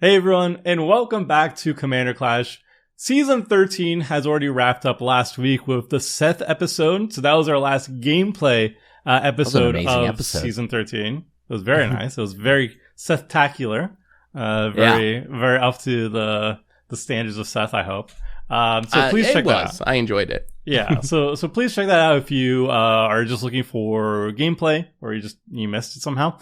Hey everyone, and welcome back to Commander Clash. Season 13 has already wrapped up last week with the Seth episode, so that was our last gameplay episode of Season 13. It was very nice. It was very Seth-tacular. Very up to the standards of Seth, I hope. So please check that out. I enjoyed it. Yeah, so please check that out if you are just looking for gameplay or you missed it somehow.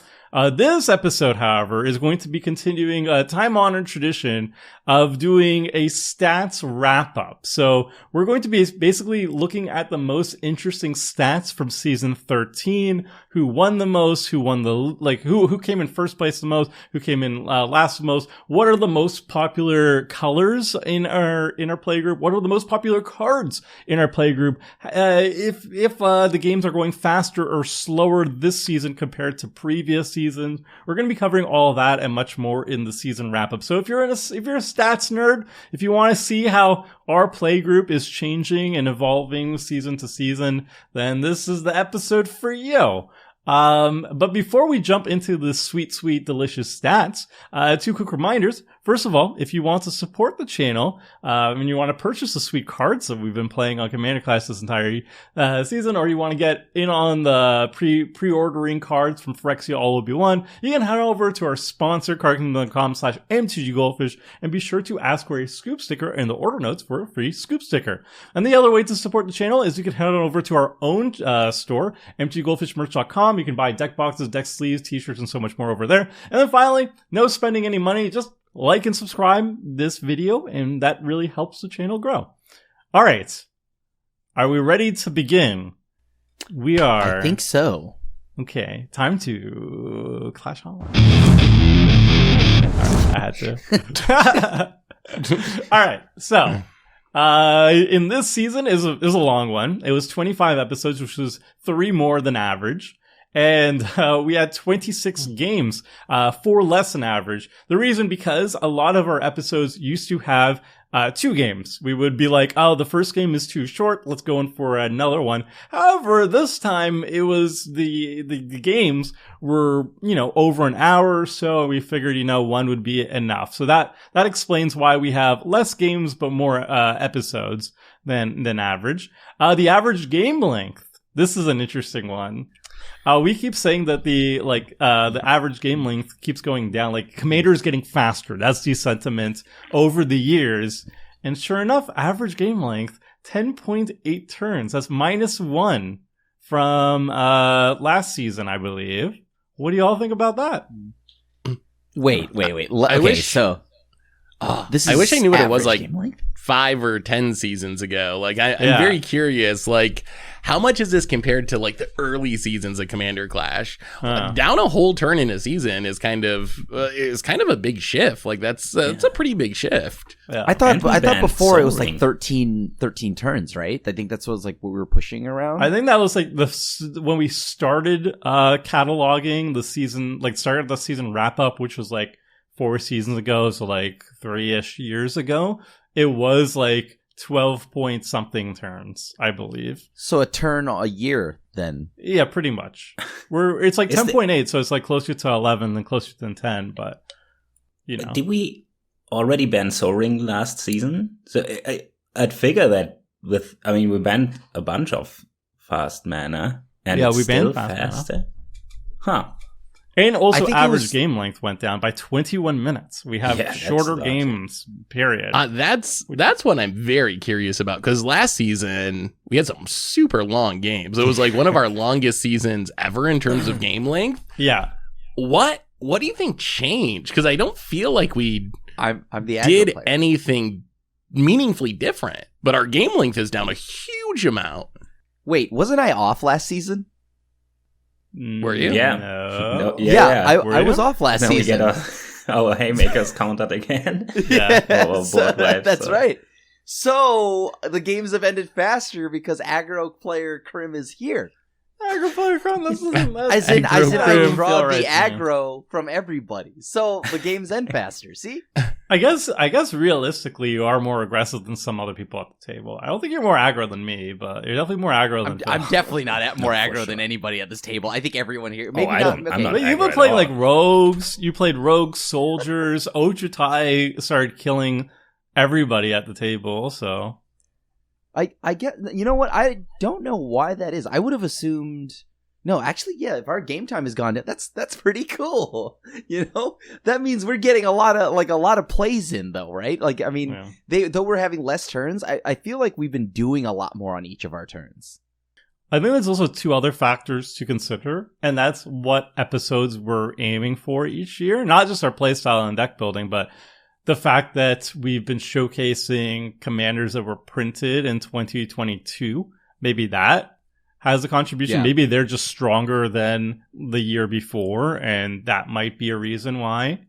This episode, however, is going to be continuing a time-honored tradition of doing a stats wrap-up. So we're going to be basically looking at the most interesting stats from season 13, who won the most, who came in first place the most, who came in last the most, what are the most popular colors in our playgroup, what are the most popular cards in our playgroup, if the games are going faster or slower this season compared to previous seasons. We're going to be covering all of that and much more in the season wrap-up. So if you're a stats nerd, if you want to see how our playgroup is changing and evolving season to season, then this is the episode for you. But before we jump into the sweet, delicious stats, 2 quick reminders. First of all, if you want to support the channel, and you want to purchase the sweet cards that we've been playing on Commander Clash this entire season, or you want to get in on the pre-ordering cards from Phyrexia All Obi-Wan, you can head over to our sponsor, cardkingdom.com/mtggoldfish, and be sure to ask for a scoop sticker in the order notes for a free scoop sticker. And the other way to support the channel is you can head on over to our own store, mtggoldfishmerch.com. You can buy deck boxes, deck sleeves, t-shirts, and so much more over there. And then finally, no spending any money, just like and subscribe this video, and that really helps the channel grow. All right. Are we ready to begin? We are. I think so. Okay. Time to Clash Online. All right, I had to. All right. So, in this season is a long one. It was 25 episodes, which was 3 more than average. And we had 26 games, 4 less than average. The reason because a lot of our episodes used to have 2 games. We would be like, oh, the first game is too short, let's go in for another one. However, this time it was the games were, over an hour or so. We figured, one would be enough. So that explains why we have less games but more episodes than average. The average game length. This is an interesting one. We keep saying that the average game length keeps going down. Like, Commander is getting faster. That's the sentiment over the years. And sure enough, average game length, 10.8 turns. That's -1 from last season, I believe. What do y'all think about that? Wait. I wish I knew what it was like 5 or 10 seasons ago. Like, I'm very curious. Like, how much is this compared to like the early seasons of Commander Clash? Down a whole turn in a season is kind of a big shift. Like, that's a pretty big shift. Yeah. I thought before it was like 13 turns, right? I think that's what we were pushing around. I think that was like when we started cataloging the season, like started the season wrap up, which was like 4 seasons ago, so like 3-ish years ago. It was like 12 point something turns, I believe. So a turn a year then. Yeah, pretty much. It's like 10.8, so it's like closer to 11 than closer to 10, but Did we already ban Sol Ring last season? So I'd figure that we banned a bunch of fast mana, and yeah, it's we still banned faster. Mana. Huh. And also average game length went down by 21 minutes. We have shorter games, period. That's what I'm very curious about, because last season we had some super long games. It was like one of our longest seasons ever in terms of game length. Yeah. What do you think changed? Because I don't feel like we did anything meaningfully different, but our game length is down a huge amount. Wait, wasn't I off last season? Were you? Yeah. No. I was off last season. We get our haymakers counted again. Yeah. That's right. So the games have ended faster because aggro player Krim is here. Aggro player Krim, as I draw the aggro from everybody. So the games end faster. See? I guess realistically, you are more aggressive than some other people at the table. I don't think you're more aggro than me, but you're definitely more aggro than I'm definitely not more aggro than anybody at this table. I think everyone here. Maybe I'm not. But you've been playing like rogues. You played rogues, soldiers. Ojutai started killing everybody at the table. So I get. You know what? I don't know why that is. I would have assumed. No, actually, yeah. If our game time has gone down, that's pretty cool. You know, that means we're getting a lot of plays in, though, right? Like, I mean, though we're having less turns, I feel like we've been doing a lot more on each of our turns. I think there's also two other factors to consider, and that's what episodes we're aiming for each year. Not just our playstyle and deck building, but the fact that we've been showcasing commanders that were printed in 2022. Maybe that has a contribution. Maybe they're just stronger than the year before, and that might be a reason why.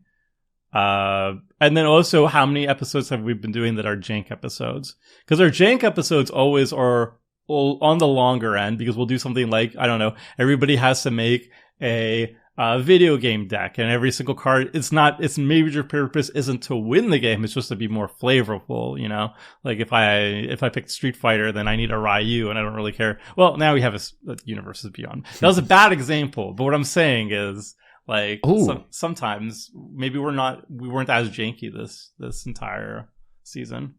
And then also, how many episodes have we been doing that are jank episodes? Because our jank episodes always are on the longer end, because we'll do something like, I don't know, everybody has to make a video game deck, and every single card, its major purpose isn't to win the game, it's just to be more flavorful, you know? Like if I pick Street Fighter, then I need a Ryu, and I don't really care. Well, now we have a Universes Beyond. That was a bad example, but what I'm saying is, like, sometimes maybe we weren't as janky this entire season.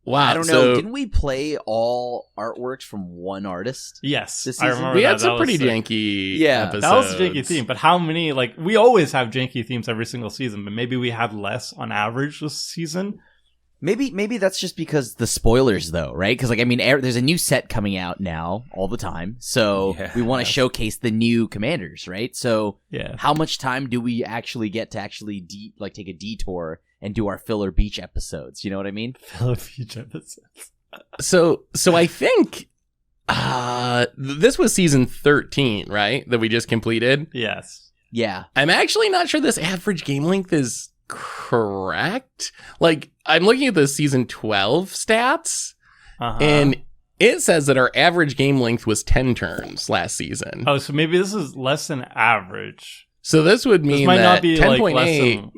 Wow, I don't know. Didn't we play all artworks from one artist? Yes, this I season? remember we had that. some pretty janky episodes. That was a janky theme, but how many, like, we always have janky themes every single season, but maybe we had less on average this season. Maybe that's just because the spoilers, though, right? Because, like, I mean, there's a new set coming out now all the time, so we want to showcase the new commanders, right? So how much time do we actually get to actually take a detour and do our filler beach episodes? You know what I mean? Filler beach episodes. So I think this was season 13, right? That we just completed? Yes. Yeah. I'm actually not sure this average game length is correct. Like, I'm looking at the season 12 stats, and it says that our average game length was 10 turns last season. Oh, so maybe this is less than average. So this would mean might that not be 10.8, like less than,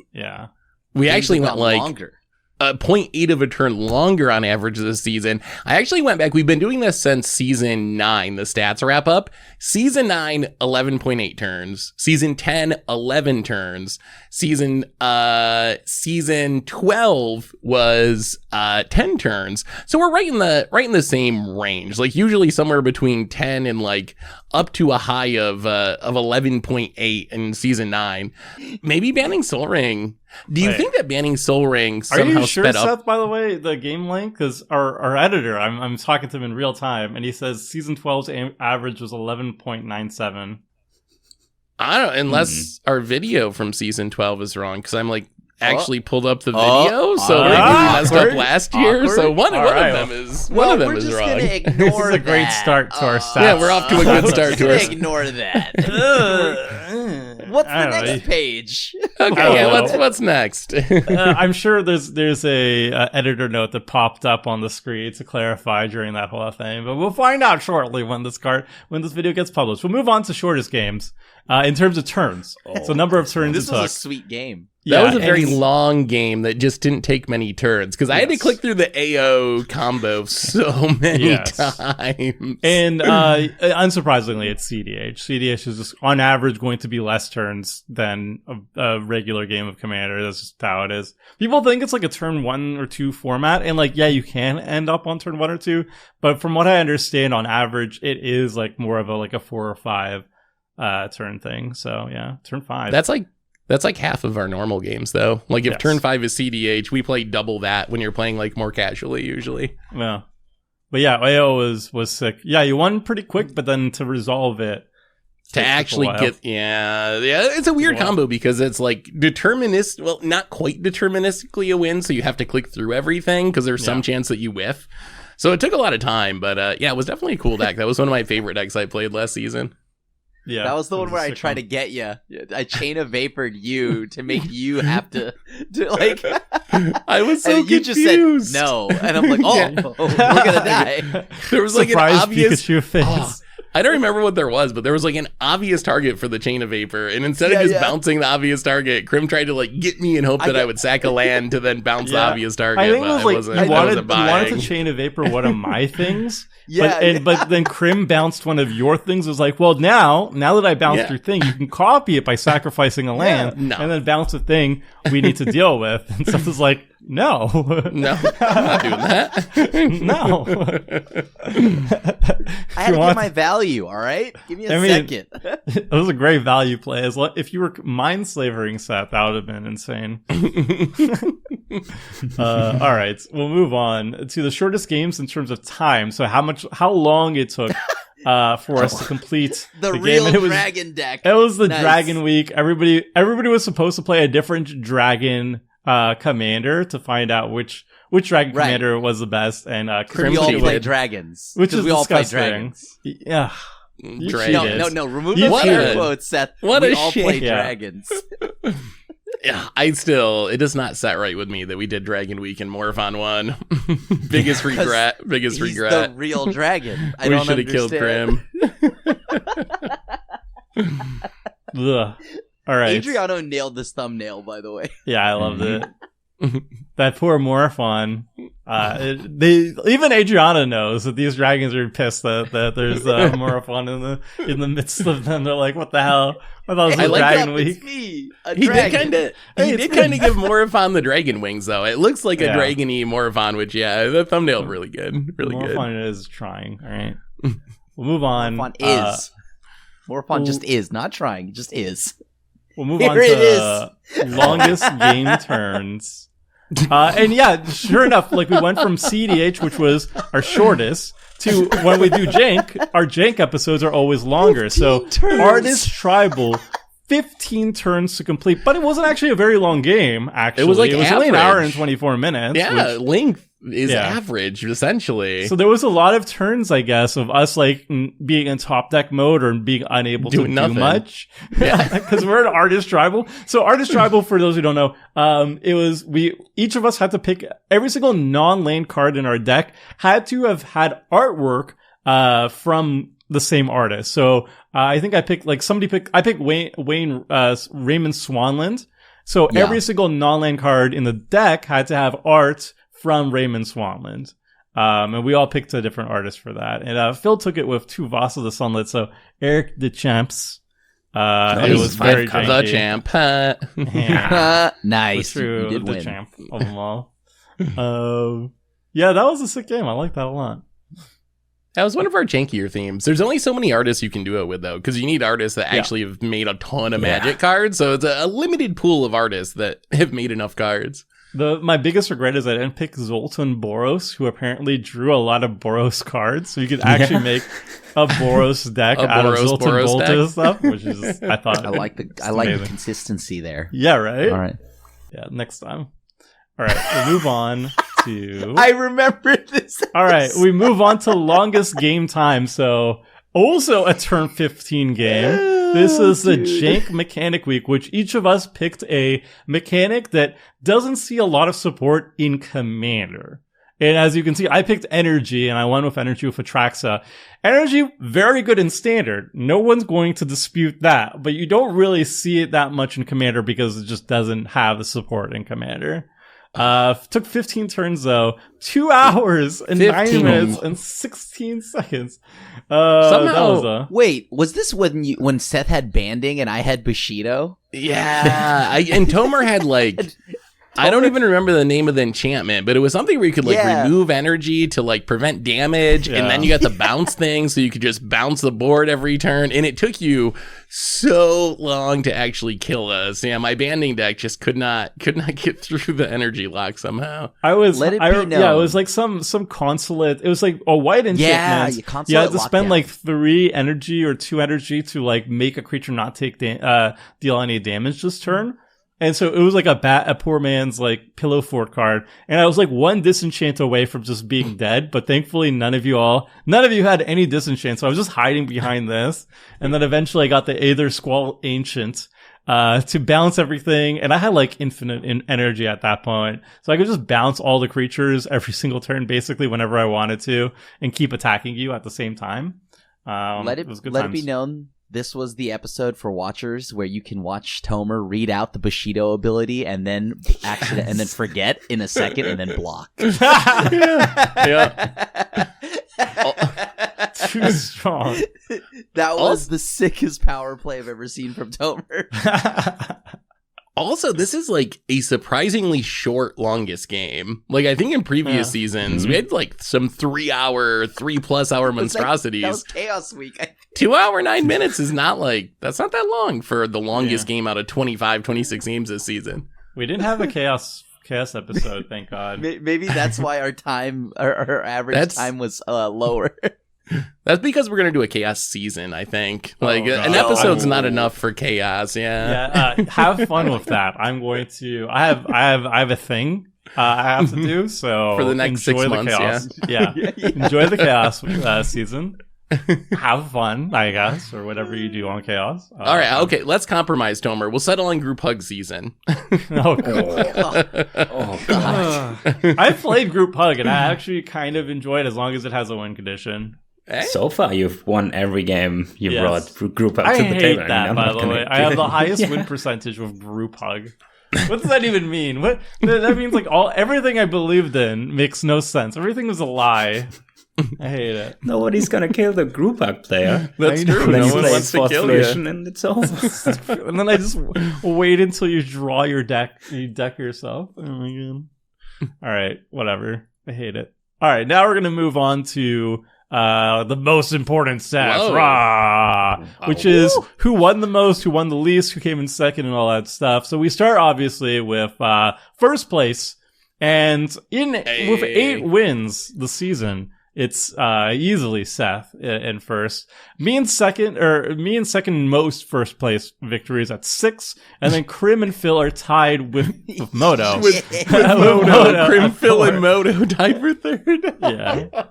we actually went like longer. 0.8 of a turn longer on average this season. I actually went back. We've been doing this since season 9, the stats wrap up. Season 9, 11.8 turns. Season 10, 11 turns. Season 12 was 10 turns. So we're right in the same range. Like, usually somewhere between 10 and like up to a high of 11.8 in season 9. Maybe banning Sol Ring. Do you think that banning Sol Ring somehow sped up? Seth, by the way, the game length? Because our editor, I'm talking to him in real time, and he says season 12's average was 11.97. I don't, unless our video from season 12 is wrong, because I'm like actually pulled up the video, so maybe we messed up last year. So one of them is wrong. This is a great start to our stats. Yeah, we're off to a good start to our. Ignore that. What's the next page? Okay, what's next? I'm sure there's a editor note that popped up on the screen to clarify during that whole thing, but we'll find out shortly when this video gets published. We'll move on to shortest games in terms of turns. So number of turns. This was a sweet game. That was a very long game that just didn't take many turns, because I had to click through the AO combo so many times. And unsurprisingly, it's CDH. CDH is just on average going to be less turns than a regular game of Commander. That's just how it is. People think it's like a turn 1 or 2 format, and like, yeah, you can end up on turn 1 or 2, but from what I understand, on average, it is like more of a 4 or 5 turn thing. So yeah, turn 5. That's like half of our normal games, though. Like, if turn 5 is CDH, we play double that when you're playing like more casually usually. Yeah, but yeah, AO was sick. Yeah, you won pretty quick, but then to resolve it, to actually get it's a weird combo, because it's like not quite deterministically a win, so you have to click through everything because there's some chance that you whiff. So it took a lot of time, but it was definitely a cool deck. That was one of my favorite decks I played last season. Yeah, that was the one where I tried to get you. I Chain of Vapored you to make you have to like. I was so confused. You just said no, and I'm like, we're gonna die. There was like an obvious Pikachu face. I don't remember what there was, but there was like an obvious target for the Chain of Vapor, and instead of just bouncing the obvious target, Krim tried to like get me and hope that I would sack a land to then bounce the obvious target. I think it was like you wanted to Chain of Vapor one of my things. But then Krim bounced one of your things. It was like, well, now that I bounced your thing, you can copy it by sacrificing a land and then bounce a thing we need to deal with. And Seth was like, no, I'm not doing that. No. I had to get my value, all right? Give me a second. It was a great value play. If you were mind slavering Seth, that would have been insane. All right, we'll move on to the shortest games in terms of time. So how long it took for us to complete the real game. Dragon deck. It was the Dragon Week. Everybody was supposed to play a different dragon commander to find out which dragon commander was the best. And we all play dragons, which is we all disgusting. play dragons. Yeah. No. Remove those quotes, Seth. What we a all play dragons. Yeah, it does not set right with me that we did Dragon Week and Morphon won. biggest regret. He's the real dragon. We should have killed Krim. All right. Adriano nailed this thumbnail, by the way. Yeah, I loved it. That poor Morphon. Even Adriana knows that these dragons are pissed that there's Morphon in the midst of them. They're like, what the hell? I thought it was Dragon Week. It's me, He did kind of give Morphon the dragon wings, though. It looks like a dragon-y Morphon, which, the thumbnail really good. Really good. Morphon is trying, all right? We'll move on. Morphon just is, not trying, just is. We'll move on to longest game turns. And sure enough, like we went from CDH, which was our shortest, to when we do Jank, our Jank episodes are always longer. So Artist Tribal, 15 turns to complete, but it wasn't actually a very long game, actually. It was only an hour and 24 minutes. Yeah, length is average, essentially. So there was a lot of turns, I guess, of us like being in top deck mode or being unable to do much. Yeah, because we're an Artist Tribal. So Artist Tribal, for those who don't know, each of us had to pick every single non-lane card in our deck had to have had artwork from the same artist. So I think I picked Raymond Swanland. So every single non-lane card in the deck had to have art from Raymond Swanland. And we all picked a different artist for that. And Phil took it with 2 Vassal the Sunlit. So Eric the Champs. It was very janky. The champ. Nice. True, you did the win. champ of them all. That was a sick game. I like that a lot. That was one of our jankier themes. There's only so many artists you can do it with, though, because you need artists that actually have made a ton of Magic cards. So it's a limited pool of artists that have made enough cards. My biggest regret is I didn't pick Zoltan Boros, who apparently drew a lot of Boros cards. So you could actually make a Boros deck out of Zoltan Bolta stuff, which is, I like the consistency there. Yeah, right? All right. Yeah, next time. All right, we'll move on to... I remember this. All right, we move on to longest game time. So also a turn 15 game. This is the Jank Mechanic Week, which each of us picked a mechanic that doesn't see a lot of support in Commander. And as you can see, I picked Energy, and I went with Energy with Atraxa. Energy, very good in Standard. No one's going to dispute that. But you don't really see it that much in Commander because it just doesn't have the support in Commander. Took 15 turns though. 2 hours and 9 minutes and 16 seconds. Somehow, wait, was this when Seth had Banding and I had Bushido? Yeah, and Tomer had I don't even remember the name of the enchantment, but it was something where you could remove energy to prevent damage, and then you got the bounce thing, so you could just bounce the board every turn, and it took you so long to actually kill us. Yeah, my Banding deck just could not get through the energy lock somehow. It was like some consulate. It was like a white enchantment. Yeah, you had to spend 3 energy or 2 energy to make a creature not take deal any damage this turn. And so it was like a poor man's pillow fort card. And I was 1 disenchant away from just being dead. But thankfully none of you had any disenchant. So I was just hiding behind this. And then eventually I got the Aether Squall Ancient, to bounce everything. And I had infinite energy at that point. So I could just bounce all the creatures every single turn basically whenever I wanted to and keep attacking you at the same time. Let it be known, this was the episode for watchers where you can watch Tomer read out the Bushido ability and then and then forget in a second and then block. Yeah. Too strong. That was the sickest power play I've ever seen from Tomer. Also, this is like a surprisingly short longest game. Like, I think in previous seasons, we had like some 3+ hour monstrosities. That was Chaos Week. 2 hour, 9 minutes is not like, that's not that long for the longest game out of 25, 26 games this season. We didn't have a chaos episode, thank God. Maybe that's why our time, our average time was lower. That's because we're gonna do a chaos season, I think. Like an episode's not enough for chaos. Yeah. Have fun with that. I'm going to. I have a thing I have to do. So for the next 6 months, enjoy the chaos season. Have fun, I guess, or whatever you do on chaos. All right, okay. Let's compromise, Tomer. We'll settle on group hug season. Oh God! I've played group hug, and I actually kind of enjoy it as long as it has a win condition. So far, you've won every game you brought group hug to the table. I hate that, by the way. I have the highest win percentage with group hug. What does that even mean? What that means? Like everything I believed in makes no sense. Everything was a lie. I hate it. Nobody's gonna kill the group hug player. That's true. No one wants to kill you. And it's over. And then I just wait until you draw your deck. You deck yourself. Oh my God. All right, whatever. I hate it. All right, now we're gonna move on to the most important stats, which is who won the most, who won the least, who came in second, and all that stuff. So we start obviously with first place, and with 8 wins this season, it's easily Seth in first. Me in second most first place victories at 6, and then Krim and Phil are tied with Moto. with Moto. Krim, Phil, and Moto tied for third. Yeah.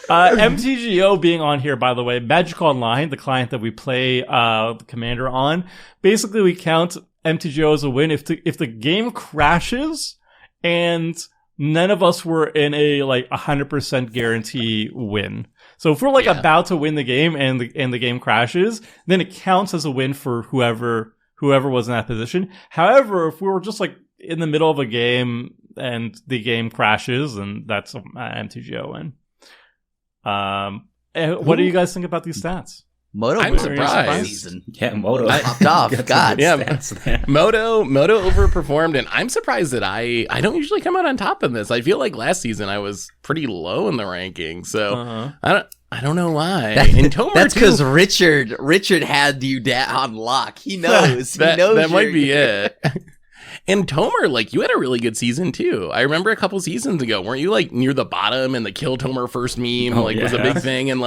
MTGO being on here, by the way, Magic Online, the client that we play Commander on, basically we count MTGO as a win if the game crashes and none of us were in a 100% guarantee win. So if we're about to win the game and the game crashes, then it counts as a win for whoever was in that position. However, if we were just in the middle of a game and the game crashes, then that's an MTGO win. What do you guys think about these stats? Moto, I'm surprised. Yeah, Moto popped off. God, yeah, Moto overperformed, and I'm surprised that I don't usually come out on top in this. I feel like last season I was pretty low in the ranking, so I don't know why. And Tomer, that's because Richard had you on lock. He knows. That might be it. And Tomer, you had a really good season too. I remember a couple seasons ago, weren't you near the bottom and the kill Tomer first meme was a big thing, and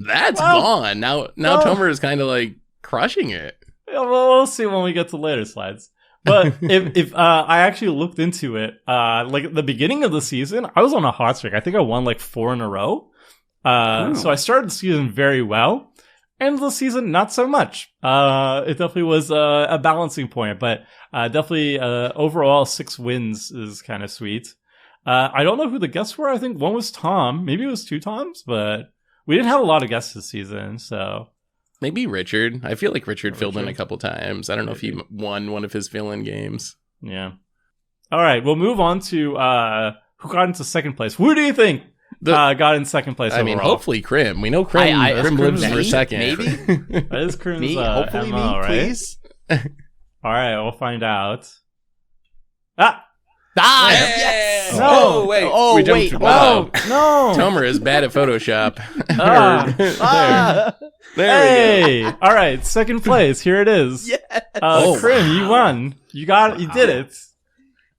that's gone. Now Tomer is kind of crushing it. Yeah, well, we'll see when we get to later slides. But if I actually looked into it, at the beginning of the season, I was on a hot streak. I think I won 4 in a row. So I started the season very well. End of the season, not so much. It definitely was a balancing point, but definitely overall 6 wins is kind of sweet. I don't know who the guests were. I think one was Tom. Maybe it was 2 Toms, but we didn't have a lot of guests this season, so... Maybe Richard. I feel like Richard filled in a couple times. I don't know if he won one of his fill-in games. Yeah. All right, we'll move on to who got into second place. Who do you think got in second place overall? I mean, hopefully Krim. We know Krim lives for second. Maybe. That is Krim's me? Hopefully MO, me, right? please. All right, we'll find out. Yes! No! Wait. Oh, we jumped wait. to- No! Tomer is bad at Photoshop. There we go. All right, second place. Here it is. Yes. Krim, you won. You did it.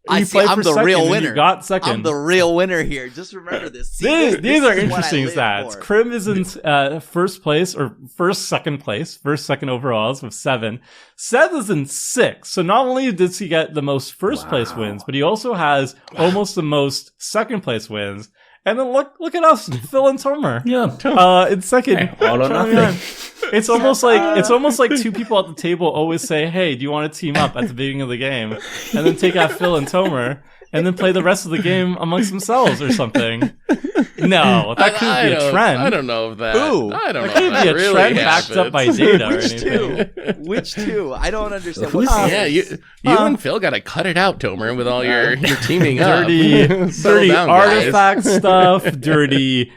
I see. I'm the real winner. You got second. I'm the real winner here. Just remember this. These are interesting stats. Krim is in first place, or second overalls with 7. Seth is in 6. So not only does he get the most first place wins, but he also has almost the most second place wins. And then look at us, Phil and Tomer. Yeah. In second. Hey, all or nothing. It's almost like 2 people at the table always say, "Hey, do you want to team up at the beginning of the game?" And then take out Phil and Tomer, and then play the rest of the game amongst themselves or something. No, that could be a trend. I don't know if that. Ooh. I don't know. That could if be a really trend happens. backed up by data or anything. Which two? I don't understand. Who's- Yeah, you and Phil got to cut it out, Tomer, with all your teaming Dirty, up. Settle dirty down, guys. artifact stuff, dirty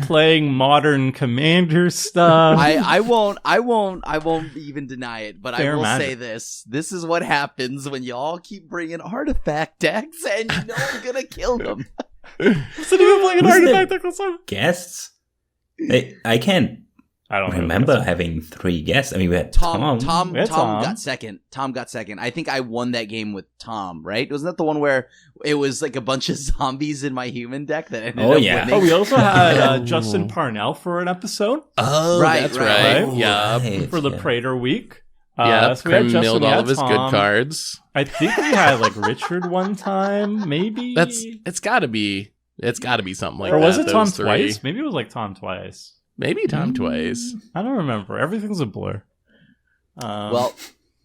playing modern commander stuff. I won't even deny it, but Fair I will magic. say this. This is what happens when y'all keep bringing artifact decks and you know I'm gonna kill them. Wasn't even playing an Who's artifact the- deck this time. Guests? I can't I don't remember know. having 3 guests. I mean, we had Tom Yeah, Tom. got second. Tom got second. I think I won that game with Tom, right? Wasn't that the one where it was like a bunch of zombies in my human deck that ended Oh, up yeah. winning? Oh, we also had Justin Parnell for an episode Oh, Right, that's right. right. Yeah. Right, for the yeah. Praetor week. Yeah, so we had Krim Justin, milled we all had of his good Tom. cards. I think we had like Richard one time, maybe. It's got to be something like or that. was it Tom those three. twice? Maybe it was like Tom twice. Maybe Tom twice. I don't remember. Everything's a blur. Well,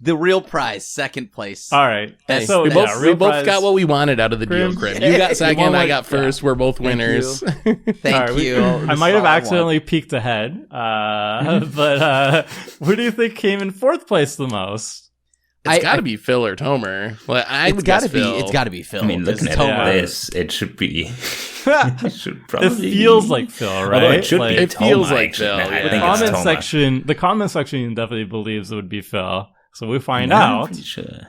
the real prize, second place. all right. Hey, So we yeah, both, real we both prize. got what we wanted out of the deal, Krim. Krim. You got You second, won I like- got first. We're both Thank winners. Thank All right, you. I might have accidentally peeked ahead, but who do you think came in fourth place the most? It's got to be Phil or Tomer. Well, I It's would got guess to be. Phil. It's got to be Phil. I mean, looking It's at Tomer. this, it should be. It should probably It feels like Phil, right? Although it should Like, be It feels Toma, like actually. Phil, Nah, yeah. I the think it's comment Toma. section. The comment section definitely believes it would be Phil. So we find No, I'm out. pretty sure.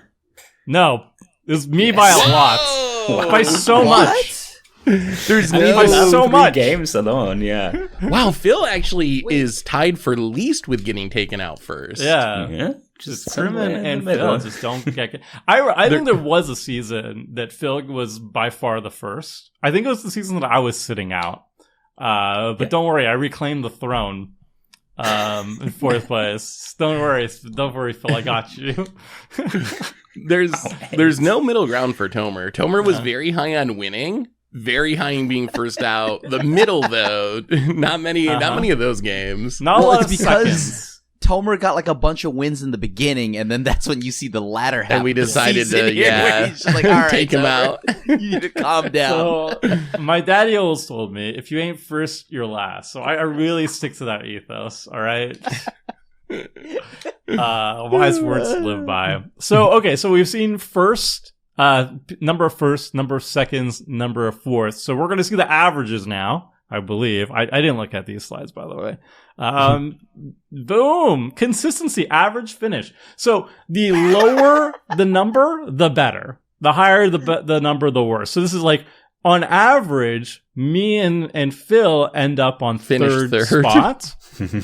No, it's me by a lot. Whoa! By so much. There's I mean, no. by so 3 much. games alone, yeah. Wow, Phil actually is tied for least with getting taken out first. Yeah. Yeah. Just somewhere Krim in and the middle. Phil just don't get. I think there was a season that Phil was by far the first. I think it was the season that I was sitting out. But don't worry, I reclaimed the throne in fourth place. Don't worry, Phil, I got you. There's no middle ground for Tomer. Tomer was very high on winning, very high on being first out. The middle, though, not many of those games. Not a Well, lot it's of because seconds. Tomer got like a bunch of wins in the beginning, and then that's when you see the latter half. And we of the decided season to, here, where yeah, he's just like, all right, take him Tomer, out. You need to calm down. So my daddy always told me, if you ain't first, you're last. So I really stick to that ethos. All right. Wise words to live by. So okay, so we've seen first, number of first, number of seconds, number of fourth. So we're gonna see the averages now, I believe. I didn't look at these slides, by the way. Boom, consistency, average finish. So the lower the number, the better. The higher the number, the worse. So this is like, on average, me and Phil end up on Finish third spot.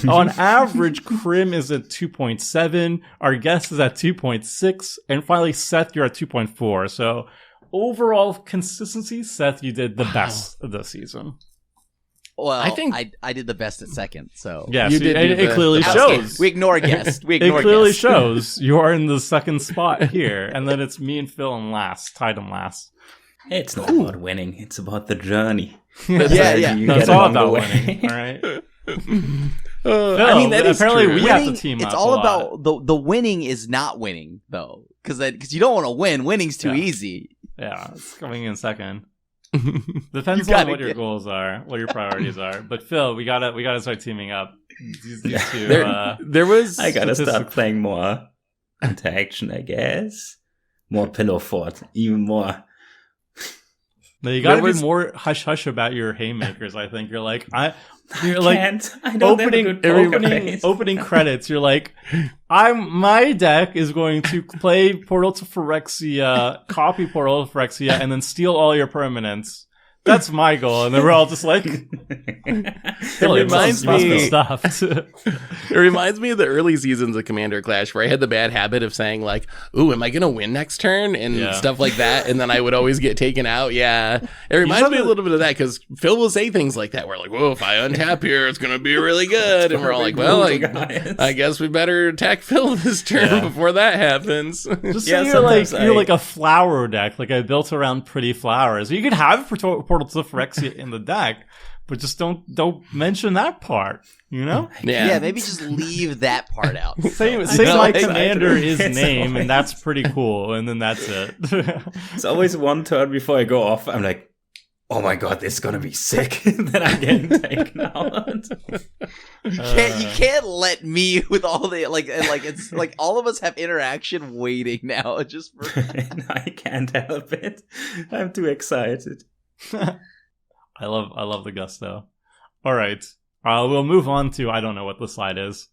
On average, Krim is at 2.7. Our guest is at 2.6. And finally, Seth, you're at 2.4. So overall consistency, Seth, you did the best of the season. Well, I think- I did the best at second. So Yeah, You so did it do the- clearly the best. shows. we ignore guest. We It ignore clearly guest. shows you are in the second spot here. And then it's me and Phil in last, tied in last. It's not about winning, it's about the journey. Yeah. You No, it's get all along the about way. winning, all right? I mean, that is apparently true. we have to Winning, team it's up all a lot. about the winning is not winning though, because you don't want to win. Winning's too Yeah. easy. Yeah, it's coming in second. Depends You on gotta what your get- goals are, what your priorities are. But Phil, we gotta start teaming up. These two, There was. I gotta start Statistic- playing more interaction, I guess. More pillow fort, even more. no, you gotta there was- be more hush hush about your haymakers. I think you're like you're I like can't. I don't have a good poker face. opening credits. You're like, my deck is going to play Portal to Phyrexia, copy Portal to Phyrexia, and then steal all your permanents. That's my goal, and then we're all just like, It reminds must be me. stuffed. It reminds me of the early seasons of Commander Clash, where I had the bad habit of saying like, "Ooh, am I gonna win next turn?" and Yeah. stuff like that, and then I would always get taken out. Yeah, it reminds me a little bit of that because Phil will say things like that. We're like, "Whoa, if I untap here, it's gonna be really good," and we're all like, "Well, I guess we better attack Phil this turn Yeah. before that happens." Just Yeah, say you're like sometimes you're I- like a flower deck, like I built around pretty flowers. You could have Portal to Phyrexia in the deck, but just don't mention that part. You know, Yeah, maybe just leave that part out. say So- say No, my it's- commander is it's name, always- and that's pretty cool, and then that's it. It's always one turn before I go off. I'm like, oh my god, this is gonna be sick. Then I'm getting taken out. You can't let me with all the like it's like all of us have interaction waiting now just for I can't help it. I'm too excited. I love the gusto. All right, we'll move on to I don't know what the slide is.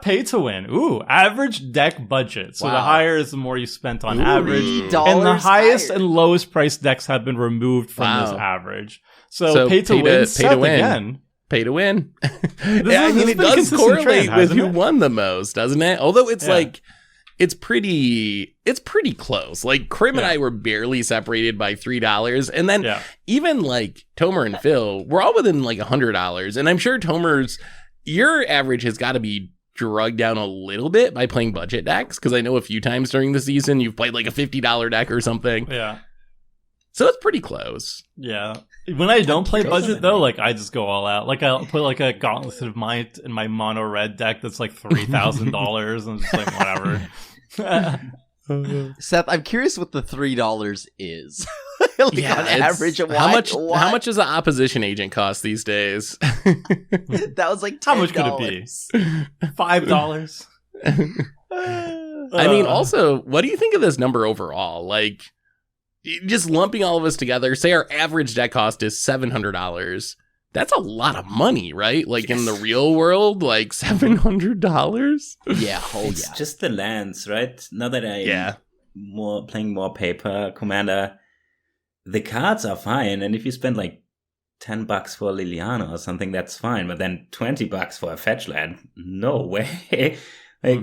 Pay to win. Ooh, average deck budget. So the higher is the more you spent on average. And the highest and lowest price decks have been removed from this average. So pay to win. Pay to win. Again. Pay to win. It does correlate with who won the most, doesn't it? Although it's like, it's pretty close. Like Krim and I were barely separated by $3. And then even like Tomer and Phil, we're all within like $100. And I'm sure Tomer's, your average has got to be drugged down a little bit by playing budget decks, because I know a few times during the season you've played like a $50 deck or something. Yeah. So it's pretty close. Yeah. When I don't play budget though, like I just go all out. Like I'll put like a Gauntlet of Might in my mono red deck that's like $3,000 and just like whatever. Seth, I'm curious what the $3 is. On average, how much does an opposition agent cost these days? That was like $10. How much could it be? $5. I mean, also, what do you think of this number overall? Like, just lumping all of us together, say our average deck cost is $700. That's a lot of money, right? Like in the real world, like $700. Yeah, it's just the lands, right? Now that I'm playing more paper Commander, the cards are fine, and if you spend like $10 for Liliana or something, that's fine. But then $20 for a fetch land, no way. Like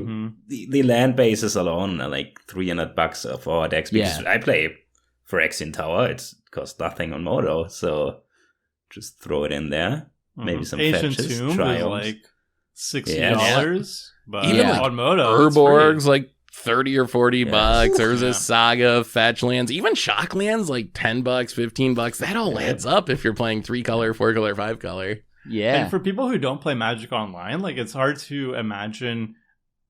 the land bases alone are like $300 for our decks. Because I play Phyrexian Tower, it costs nothing on Modo, so just throw it in there. Maybe some Ancient fetches. Tomb is like $60, but even like on Modo, Urborg's like $30 or $40. There's a Saga, fetch lands, even shock lands like $10, $15. That all adds up if you're playing 3-color, 4-color, 5-color. Yeah. And for people who don't play Magic Online, like it's hard to imagine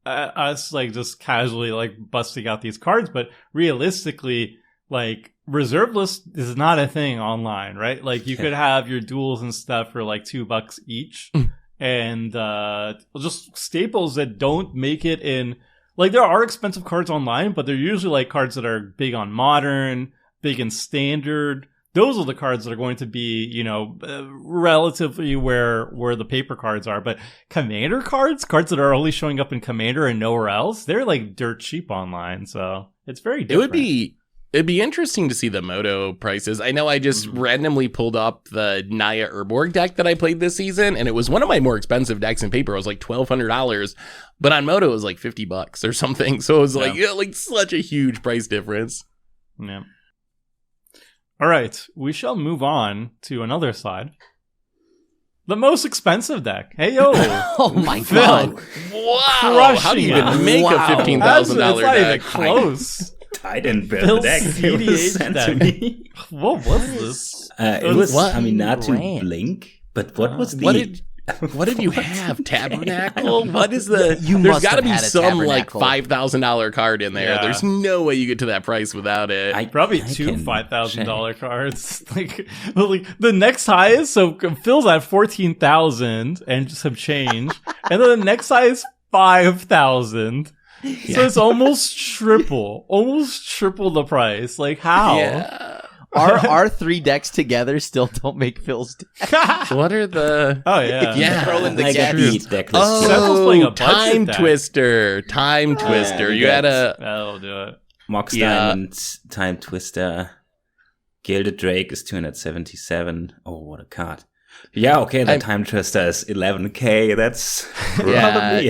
us like just casually like busting out these cards, but realistically, like reserve list is not a thing online, right? Like you could have your duels and stuff for like $2 each, and just staples that don't make it in. Like, there are expensive cards online, but they're usually, like, cards that are big on Modern, big in Standard. Those are the cards that are going to be, you know, relatively where the paper cards are. But Commander cards that are only showing up in Commander and nowhere else, they're, like, dirt cheap online. So, it's very different. It'd be interesting to see the Moto prices. I know I just randomly pulled up the Naya Urborg deck that I played this season, and it was one of my more expensive decks in paper. It was like $1,200, but on Moto it was like $50 or something. So it was like such a huge price difference. Yeah. All right, we shall move on to another slide. The most expensive deck. Hey yo! Oh my god! Wow! How do you even make a $15,000 deck? It's not even close. I didn't build the deck. It was sent to me. What was this? It was, I mean, not to blink, but what was the... What did you have? Tabernacle? What is the... There's got to be some like $5,000 card in there. Yeah. There's no way you get to that price without it. Probably two $5,000 cards. like the next highest, so Phil's at 14,000 and some change, and then the next highest 5,000. Yeah. So it's almost triple the price. Like how? Yeah. Our 3 decks together still don't make Phil's deck. What are the... Oh, yeah. If you throw in the deck. Time Twister. Time Twister. You had a... That'll do it. Mox Diamond, Time Twister. Gilded Drake is 277. Oh, what a card. Yeah, okay, the Time Twister is 11k. That's probably...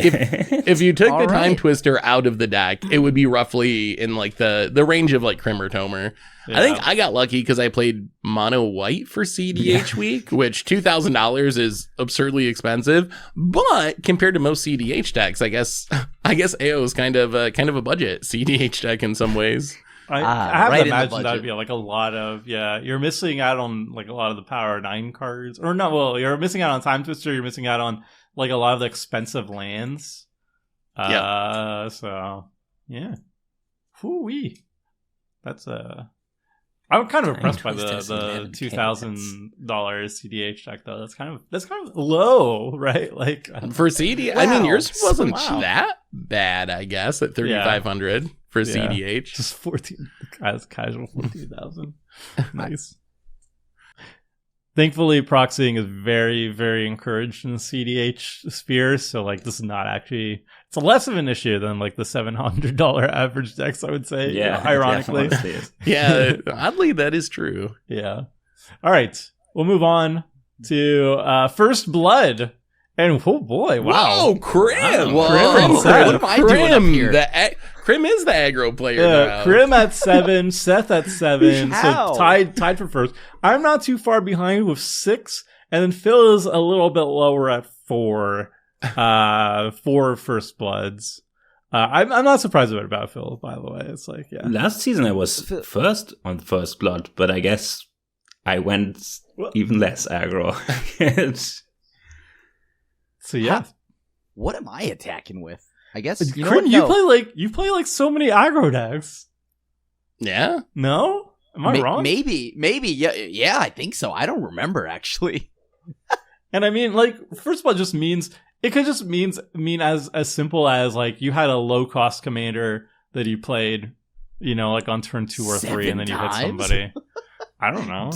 If you took the Time Twister out of the deck, it would be roughly in like the range of like Krim or Tomer. Yeah. I think I got lucky because I played mono white for CDH week, which $2,000 is absurdly expensive. But compared to most CDH decks, I guess AO is kind of a budget CDH deck in some ways. I have to imagine that'd be like a lot of, you're missing out on like a lot of the Power 9 cards. Or no, well, you're missing out on Time Twister, you're missing out on like a lot of the expensive lands. So, yeah. Whoo-wee. That's I'm kind of impressed by the $2,000 CDH deck though. That's kind of low, right? Like for CDH, wow. I mean yours wasn't that bad, I guess, at 3,500 for CDH. Just 14 casual 14,000. Nice. Thankfully, proxying is very, very encouraged in the CDH sphere. So, like, this is not actually... It's less of an issue than, like, the $700 average decks, I would say. Yeah, ironically. Yeah, oddly, that is true. Yeah. All right. We'll move on to First Blood. And, oh, boy, wow. Whoa, Krim! Whoa. What am I doing up here? Krim is the aggro player now. Krim at 7, Seth at 7, so tied for first. I'm not too far behind with 6, and then Phil is a little bit lower at 4. 4 First Bloods. I'm not surprised about Phil, by the way. It's like, yeah. Last season I was first on First Blood, but I guess I went even less aggro. So yeah. What am I attacking with? I guess Krim, you play like so many aggro decks. Yeah? No? Am I wrong? Maybe. Yeah, I think so. I don't remember actually. And I mean, like, First Blood just means it could just mean as simple as like you had a low cost commander that you played, you know, like on turn 2 or 3, and then you hit somebody. I don't know.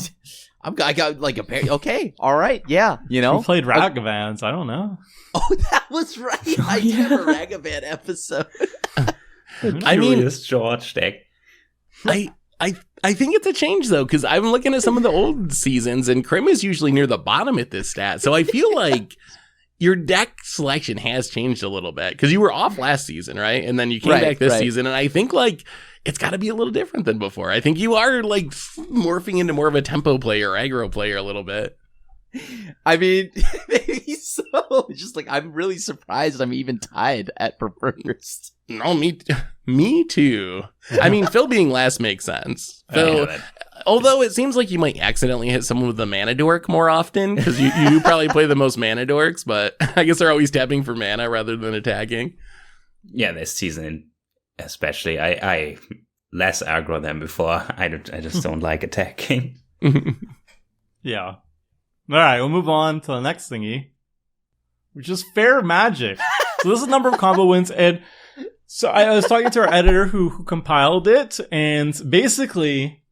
I got like a pair. Okay, all right, yeah, you know. We played Ragavans. I don't know. Oh, that was right. I have a Ragavan episode. I mean, George deck. I think it's a change though, because I'm looking at some of the old seasons, and Krim is usually near the bottom at this stat. So I feel like your deck selection has changed a little bit because you were off last season, right? And then you came back this season, and I think like it's got to be a little different than before. I think you are like morphing into more of a tempo player, aggro player a little bit. I mean, maybe so. Just like I'm really surprised I'm even tied at first. No, me too. I mean, Phil being last makes sense. Phil, although it seems like you might accidentally hit someone with the mana dork more often because you probably play the most mana dorks, but I guess they're always tapping for mana rather than attacking. Yeah, this season especially, I less aggro than before. I just don't like attacking. Yeah. All right, we'll move on to the next thingy, which is Fair Magic. So this is the number of combo wins, and so I was talking to our editor who compiled it, and basically,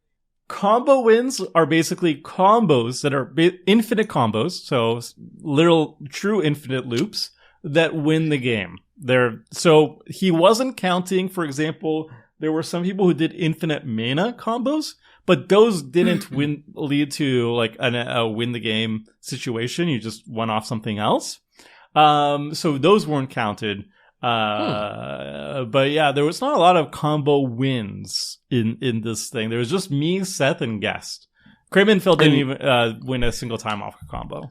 combo wins are basically combos that are infinite combos, so literal true infinite loops that win the game. So he wasn't counting, for example, there were some people who did infinite mana combos, but those didn't lead to like a win the game situation. You just won off something else. So those weren't counted. But yeah, there was not a lot of combo wins in this thing. There was just me, Seth, and Guest. Krim and Phil didn't even win a single time off a combo.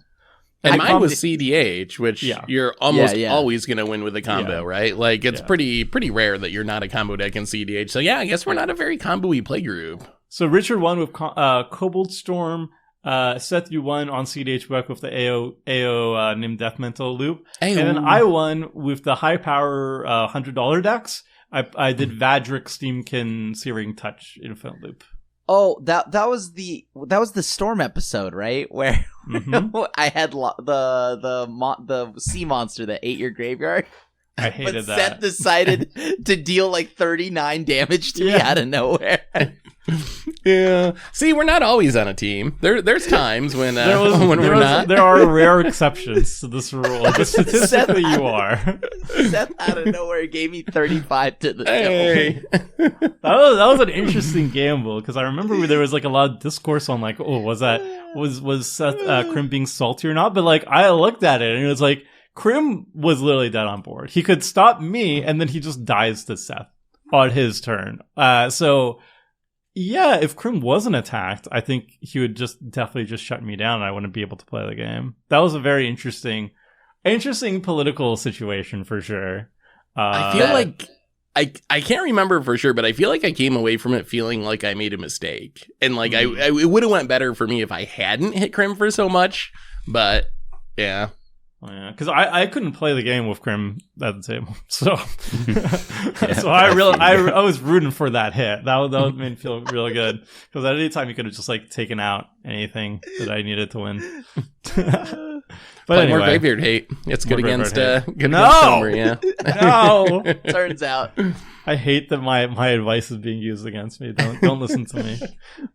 And mine was CDH, which you're almost always going to win with a combo, right? Like, it's pretty rare that you're not a combo deck in CDH. So, yeah, I guess we're not a very combo-y play group. So, Richard won with Cobalt Storm. Seth, you won on CDH Buck with the AO Nim Death Mental loop. And then I won with the high power $100 decks. I did Vadrik, Steamkin, Searing Touch Infinite Loop. Oh, that was the Storm episode, right? Where I had the sea monster that ate your graveyard. I hated that. Seth decided to deal like 39 damage to me out of nowhere. Yeah. See, we're not always on a team. There's times when we're not. There are rare exceptions to this rule. Just statistically, you are. Seth out of nowhere gave me 35 to the hey. That was an interesting gamble because I remember there was like a lot of discourse on like, oh, was Seth Krim being salty or not? But like I looked at it and it was like Krim was literally dead on board. He could stop me and then he just dies to Seth on his turn. So. Yeah, if Krim wasn't attacked, I think he would definitely just shut me down and I wouldn't be able to play the game. That was a very interesting political situation for sure. I feel like I can't remember for sure, but I feel like I came away from it feeling like I made a mistake. And like it would have went better for me if I hadn't hit Krim for so much. But yeah. Oh, yeah, because I couldn't play the game with Krim at the table, so so I was rooting for that hit. That made me feel really good because at any time you could have just like taken out anything that I needed to win. But anyway, more Graveyard Hate. It's good against against Homer, yeah. No, turns out I hate that my advice is being used against me. Don't listen to me.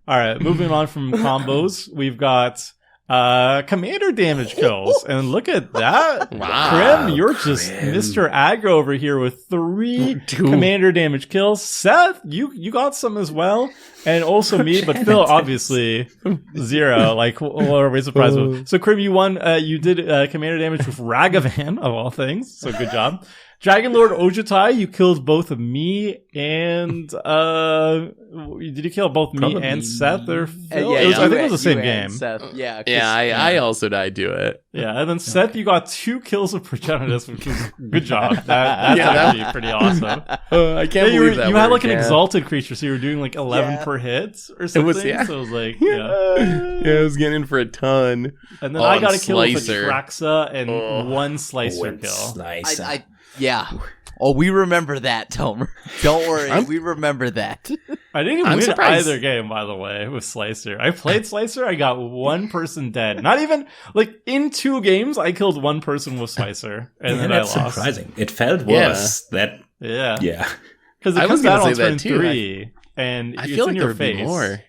All right, moving on from combos, we've got commander damage kills, and look at that. Wow. Krim, you're just Mr. Aggro over here with 3 commander damage kills. Seth, you got some as well, and also me, but Phil obviously 0. Like, what are we surprised with? So Krim, you won. You did commander damage with Ragavan of all things. So good job. Dragon Lord Ojutai, you killed both me and did you kill both me and Seth or Phil? I think it was the same game. Seth. Yeah, I also died to it. Yeah, and then Seth, you got 2 kills of Progenitus, which was good job. That's actually pretty awesome. I can't believe that. You had like an exalted creature, so you were doing like 11 per hit or something. So it was like, I was getting in for a ton. And then I got a kill with a Traxa and 1 Slicer kill. Slicer. Oh, we remember that, Tomer. Don't worry, we remember that. I didn't even win either game, by the way, with Slicer. I played Slicer, I got 1 person dead. Not even, like, in 2 games, I killed 1 person with Slicer, and then I lost. That's surprising. It felt worse. Yeah. Because it comes out on turn 3, and I feel like in there your would face. Be more.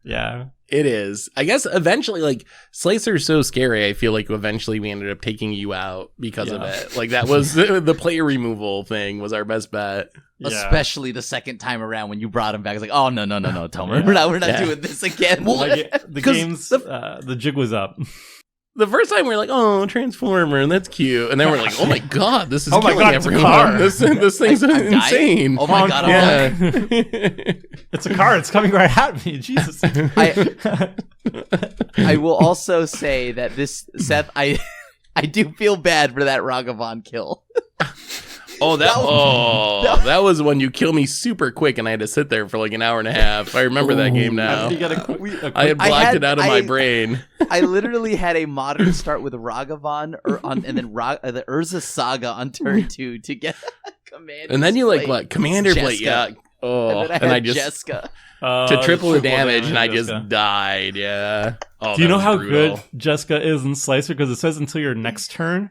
Yeah. It is. I guess eventually, like, Slicer's so scary, I feel like eventually we ended up taking you out because of it. Like, that was the player removal thing was our best bet. Yeah. Especially the second time around when you brought him back. It's like, oh, no, Tomer. We're not doing this again. The game's, the jig was up. The first time we were like, oh, Transformer, and that's cute. And then we're like, oh my god, this is killing everyone. This thing's insane. Oh my god, it's a car, it's coming right at me. Jesus. I will also say that this, Seth, I do feel bad for that Ragavan kill. That was when you kill me super quick and I had to sit there for like an hour and a half. I remember that game now. I had blocked it out of my brain. I literally had a modern start with Ragavan and then the Urza Saga on turn 2 to get Commander. And then you like what? Commander Plate, yeah. Oh, and I just Jessica. To triple the damage, and I just died. Yeah. Do you know how good Jessica is in Slicer? Because it says until your next turn.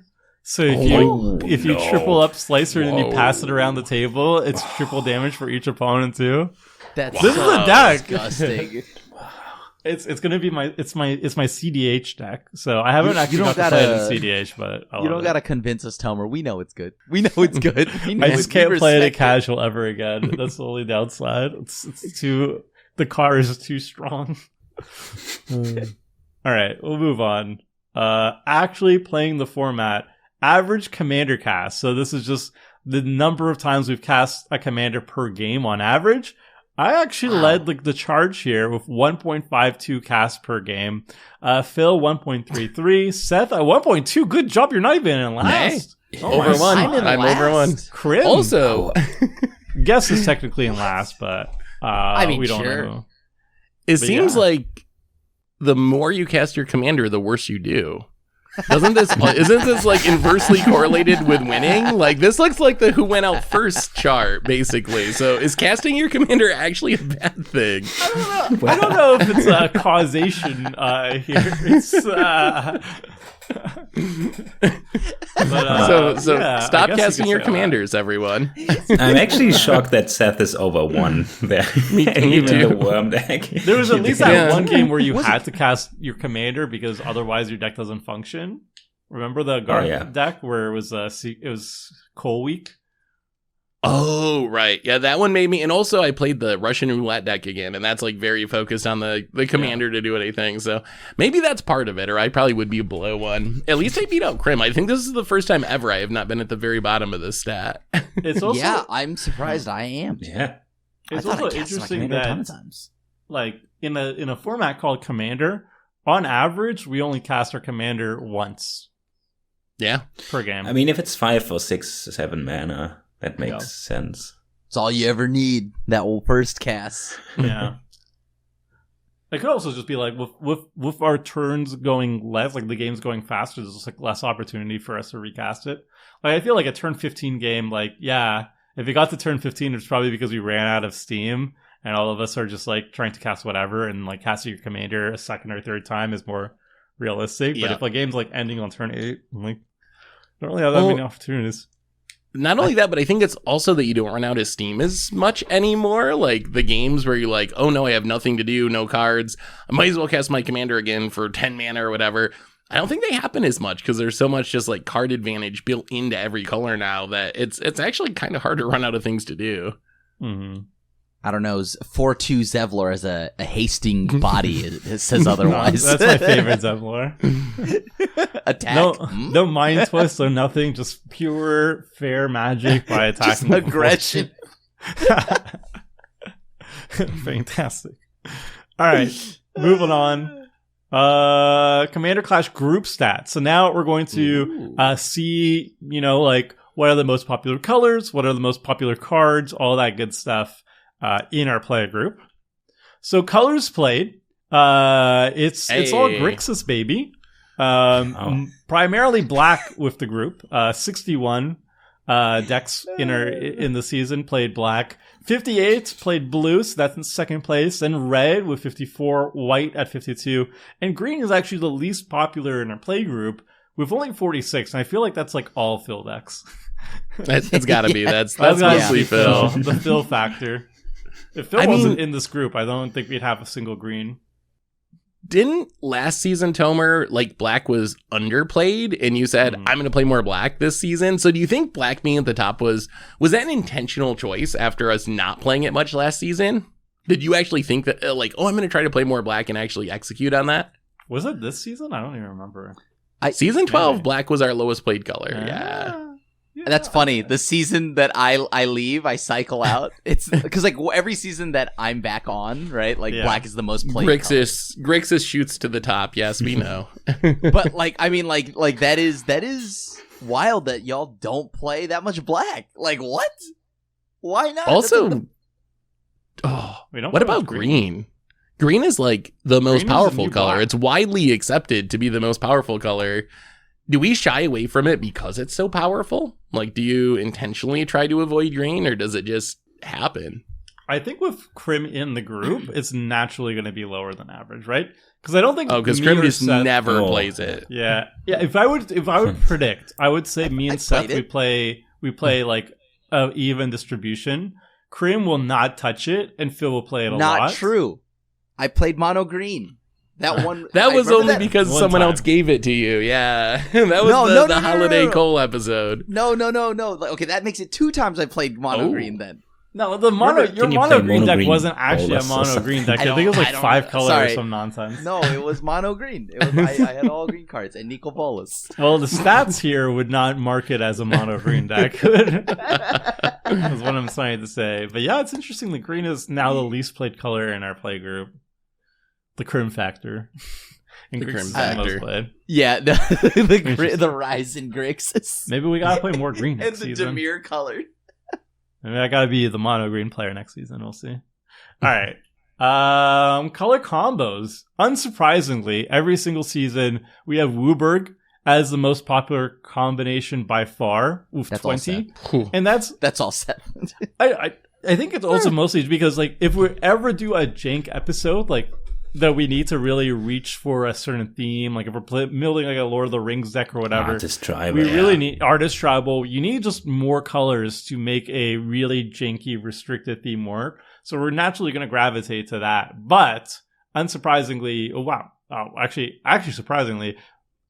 So if you triple up Slicer and then you pass it around the table, it's triple damage for each opponent too. This is a deck. Disgusting. It's gonna be my CDH deck. So I haven't actually got to play it in CDH, but you don't gotta convince us, Tomer. We know it's good. We know it's good. I just can't play it at casual ever again. That's the only downside. It's too, the car is too strong. All right, we'll move on. Actually playing the format. Average commander cast. So this is just the number of times we've cast a commander per game on average. I actually led the charge here with 1.52 casts per game. Phil 1.33. Seth at 1.2. Good job. You're not even in last. Over 1. I'm over 1. Krim. Also, Guess is technically in last, but we don't know. It seems like the more you cast your commander, the worse you do. Isn't this like inversely correlated with winning? Like this looks like the who went out first chart, basically. So is casting your commander actually a bad thing? I don't know if it's a causation here. It's stop casting your commanders, everyone. I'm actually shocked that Seth is over 1 there. Me too. The worm deck. There was at least that one game where you had to cast your commander because otherwise your deck doesn't function. Remember the Garth deck where it was Coal Week? Oh, right. Yeah, that one made me... And also, I played the Russian roulette deck again, and that's, like, very focused on the commander to do anything. So maybe that's part of it, or I probably would be below 1. At least I beat out Krim. I think this is the first time ever I have not been at the very bottom of this stat. It's also, I'm surprised I am. Yeah. It's also interesting that, like, in a format called Commander, on average, we only cast our commander once. Yeah. Per game. I mean, if it's 5 or 6, 7 mana... That makes sense. It's all you ever need. That first cast. Yeah. It could also just be like with our turns going less, like the game's going faster, there's just like less opportunity for us to recast it. Like I feel like a turn 15 game, like yeah, if it got to turn 15, it's probably because we ran out of steam and all of us are just like trying to cast whatever, and like casting your commander a second or third time is more realistic. But if a game's like ending on turn 8, I'm like, don't really have that many opportunities. Not only that, but I think it's also that you don't run out of steam as much anymore. Like the games where you're like, oh no, I have nothing to do, no cards, I might as well cast my commander again for 10 mana or whatever. I don't think they happen as much because there's so much just like card advantage built into every color now that it's actually kind of hard to run out of things to do. Mm-hmm. I don't know. 4/2 Zevlor as a hasting body. It says otherwise. No, that's my favorite Zevlor. Attack. No mind twist or nothing. Just pure fair magic by attacking. Just aggression. Fantastic. All right, moving on. Commander Clash group stats. So now we're going to see, like what are the most popular colors, what are the most popular cards, all that good stuff. In our player group. So colors played. It's all Grixis, baby. Primarily black with the group. 61 decks in the season played black. 58 played blue, so that's in second place. Then red with 54, white at 52. And green is actually the least popular in our play group with only 46. And I feel like that's like all Phil decks. It's gotta be. That's mostly Phil. The Phil factor. If Phil wasn't in this group, I don't think we'd have a single green. Didn't last season, Tomer, like black was underplayed and you said, I'm going to play more black this season. So do you think black being at the top was that an intentional choice after us not playing it much last season? Did you actually think that I'm going to try to play more black and actually execute on that? Was it this season? I don't even remember. Season 12, black was our lowest played color. Yeah. That's funny. The season that I leave, I cycle out. It's because like every season that I'm back on, right? Like black is the most played. Grixis shoots to the top. Yes, we know. But like, I mean, like that is wild that y'all don't play that much black. Like what? Why not? Also, what about green? Green is like the most powerful color. Black. It's widely accepted to be the most powerful color. Do we shy away from it because it's so powerful? Like, do you intentionally try to avoid green, or does it just happen? I think with Crim in the group, it's naturally going to be lower than average, right? Because I don't think because Crim just never plays it. Yeah. If I would predict, I would say me and Seth we play like an even distribution. Crim will not touch it, and Phil will play it a lot. Not true. I played mono green. That one. That was only because someone else gave it to you. Yeah, that was the Holiday Cole episode. No. Okay, that makes it 2 times I played mono green then. No, your mono green deck wasn't actually a mono green deck. I think it was like 5 colors or some nonsense. No, it was mono green. I had all green cards and Nico Bolas. Well, the stats here would not mark it as a mono green deck. That's what I'm trying to say. But yeah, it's interesting. The green is now the least played color in our play group. The Crim factor. The Crim factor. Yeah, the rise in Grixis. Maybe we gotta play more green next season. And the Dimir color. Maybe I gotta be the mono green player next season. We'll see. Alright. Color combos. Unsurprisingly, every single season we have Wooburg as the most popular combination by far with 20. And that's all set. I think it's also mostly because like if we ever do a jank episode, like that we need to really reach for a certain theme, like if we're building like a Lord of the Rings deck or whatever, Artist Tribal, we really need Artist Tribal. You need just more colors to make a really janky restricted theme work. So we're naturally going to gravitate to that. But unsurprisingly, actually surprisingly,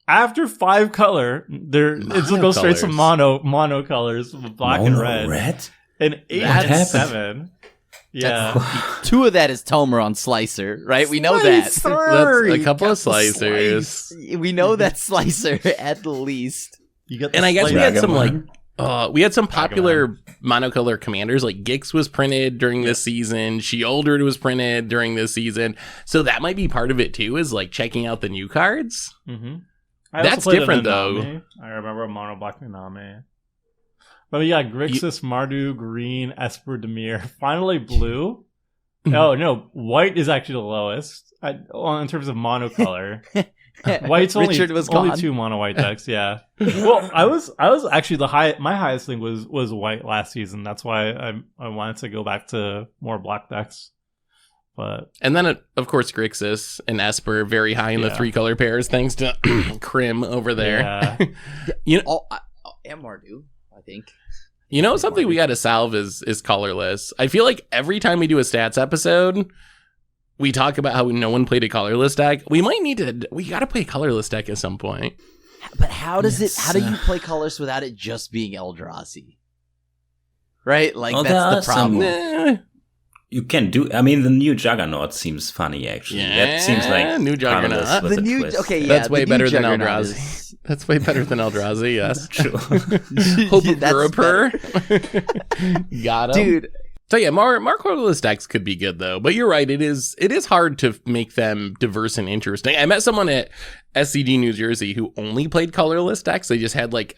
after 5 color, it's going to go straight to mono colors, black and red. And 8 and 7. Yeah. 2 of that is Tomer on Slicer, right? We know that. That's a couple of slicers. We know that Slicer at least. And I guess we had some popular monocolor commanders, like Gix was printed during this season, Sheoldred was printed during this season. So that might be part of it too, is like checking out the new cards. Mm-hmm. That's different though. I remember mono black Minami. But yeah, Grixis, Mardu, green, Esper, Dimir, finally blue. Oh no, white is actually the lowest in terms of monocolor. White's only two mono white decks. Yeah. Well, I was actually my highest thing was white last season. That's why I wanted to go back to more black decks. And then of course Grixis and Esper very high in the 3-color pairs thanks to Crim over there. Yeah. And Mardu, I think. You know, something we got to solve is colorless. I feel like every time we do a stats episode, we talk about how no one played a colorless deck. We got to play a colorless deck at some point. But how do you play colorless without it just being Eldrazi? Right? Like, that's the problem. You can do. I mean, the new Juggernaut seems funny. Actually, that seems like new Juggernaut. That's way better than Eldrazi. That's way better than Eldrazi. Yes, true. Hope of Gurupur. Got him, dude. So yeah, more colorless decks could be good though. But you're right, it is hard to make them diverse and interesting. I met someone at SCG New Jersey who only played colorless decks. They just had like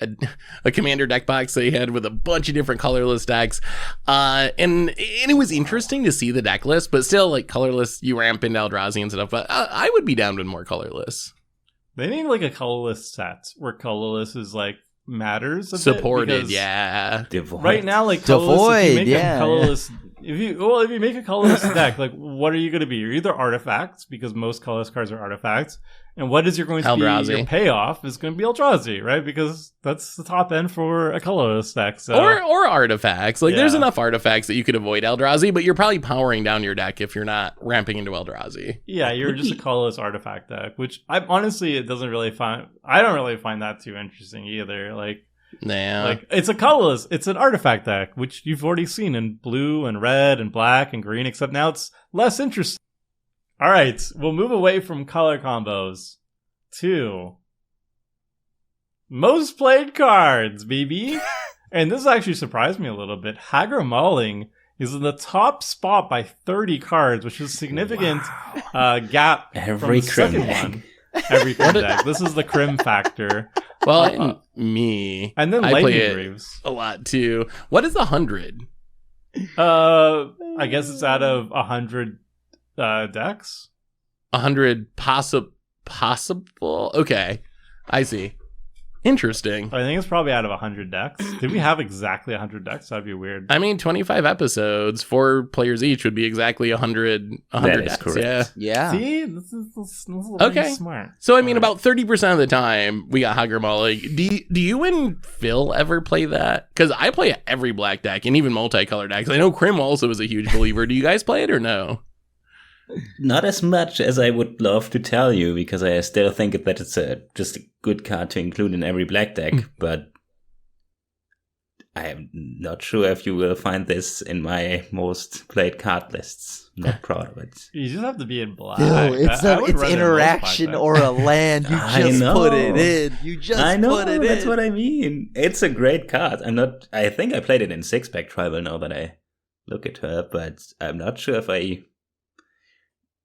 a commander deck box they had with a bunch of different colorless decks. And it was interesting to see the deck list, but still like colorless, you ramp into Eldrazi and stuff. But I would be down with more colorless. They need like a colorless set where colorless is like matters a supported, bit yeah. Devoid. Right now, like colorless, if you make a colorless, if you make a colorless deck, like what are you going to be? You're either artifacts because most colorless cards are artifacts, and what is going to be your payoff is going to be Eldrazi, right? Because that's the top end for a colorless deck. So. Or artifacts. Like there's enough artifacts that you could avoid Eldrazi, but you're probably powering down your deck if you're not ramping into Eldrazi. Yeah, you're just a colorless artifact deck, which I honestly I don't really find that too interesting either. Like it's a colorless, it's an artifact deck, which you've already seen in blue and red and black and green, except now it's less interesting. All right, we'll move away from color combos to most played cards, baby. And this actually surprised me a little bit. Hagra Mauling is in the top spot by 30 cards, which is a significant gap from the second one. Every Crim deck. This is the Crim factor. Well, me. And then I Lightning Greaves. A lot too. What is 100? I guess it's out of 100 decks. 100 possible. Okay, I see. Interesting. I think it's probably out of 100 decks. Did we have exactly 100 decks? That'd be weird. I mean, 25 episodes, 4 players each would be exactly 100 decks. Correct. Yeah. See? This is okay. Smart. So, I mean, about 30% of the time, we got Hagra Mauling. Do you and Phil ever play that? Because I play every black deck, and even multicolor decks. I know Crim also is a huge believer. Do you guys play it or no? Not as much as I would love to tell you, because I still think that it's just a good card to include in every black deck, but I am not sure if you will find this in my most played card lists. I'm not proud of it. You just have to be in black. No, it's interaction or a land. You just put it in. You just put it in. That's what I mean. It's a great card. I think I played it in 6-pack tribal now that I look at her, but I'm not sure if I...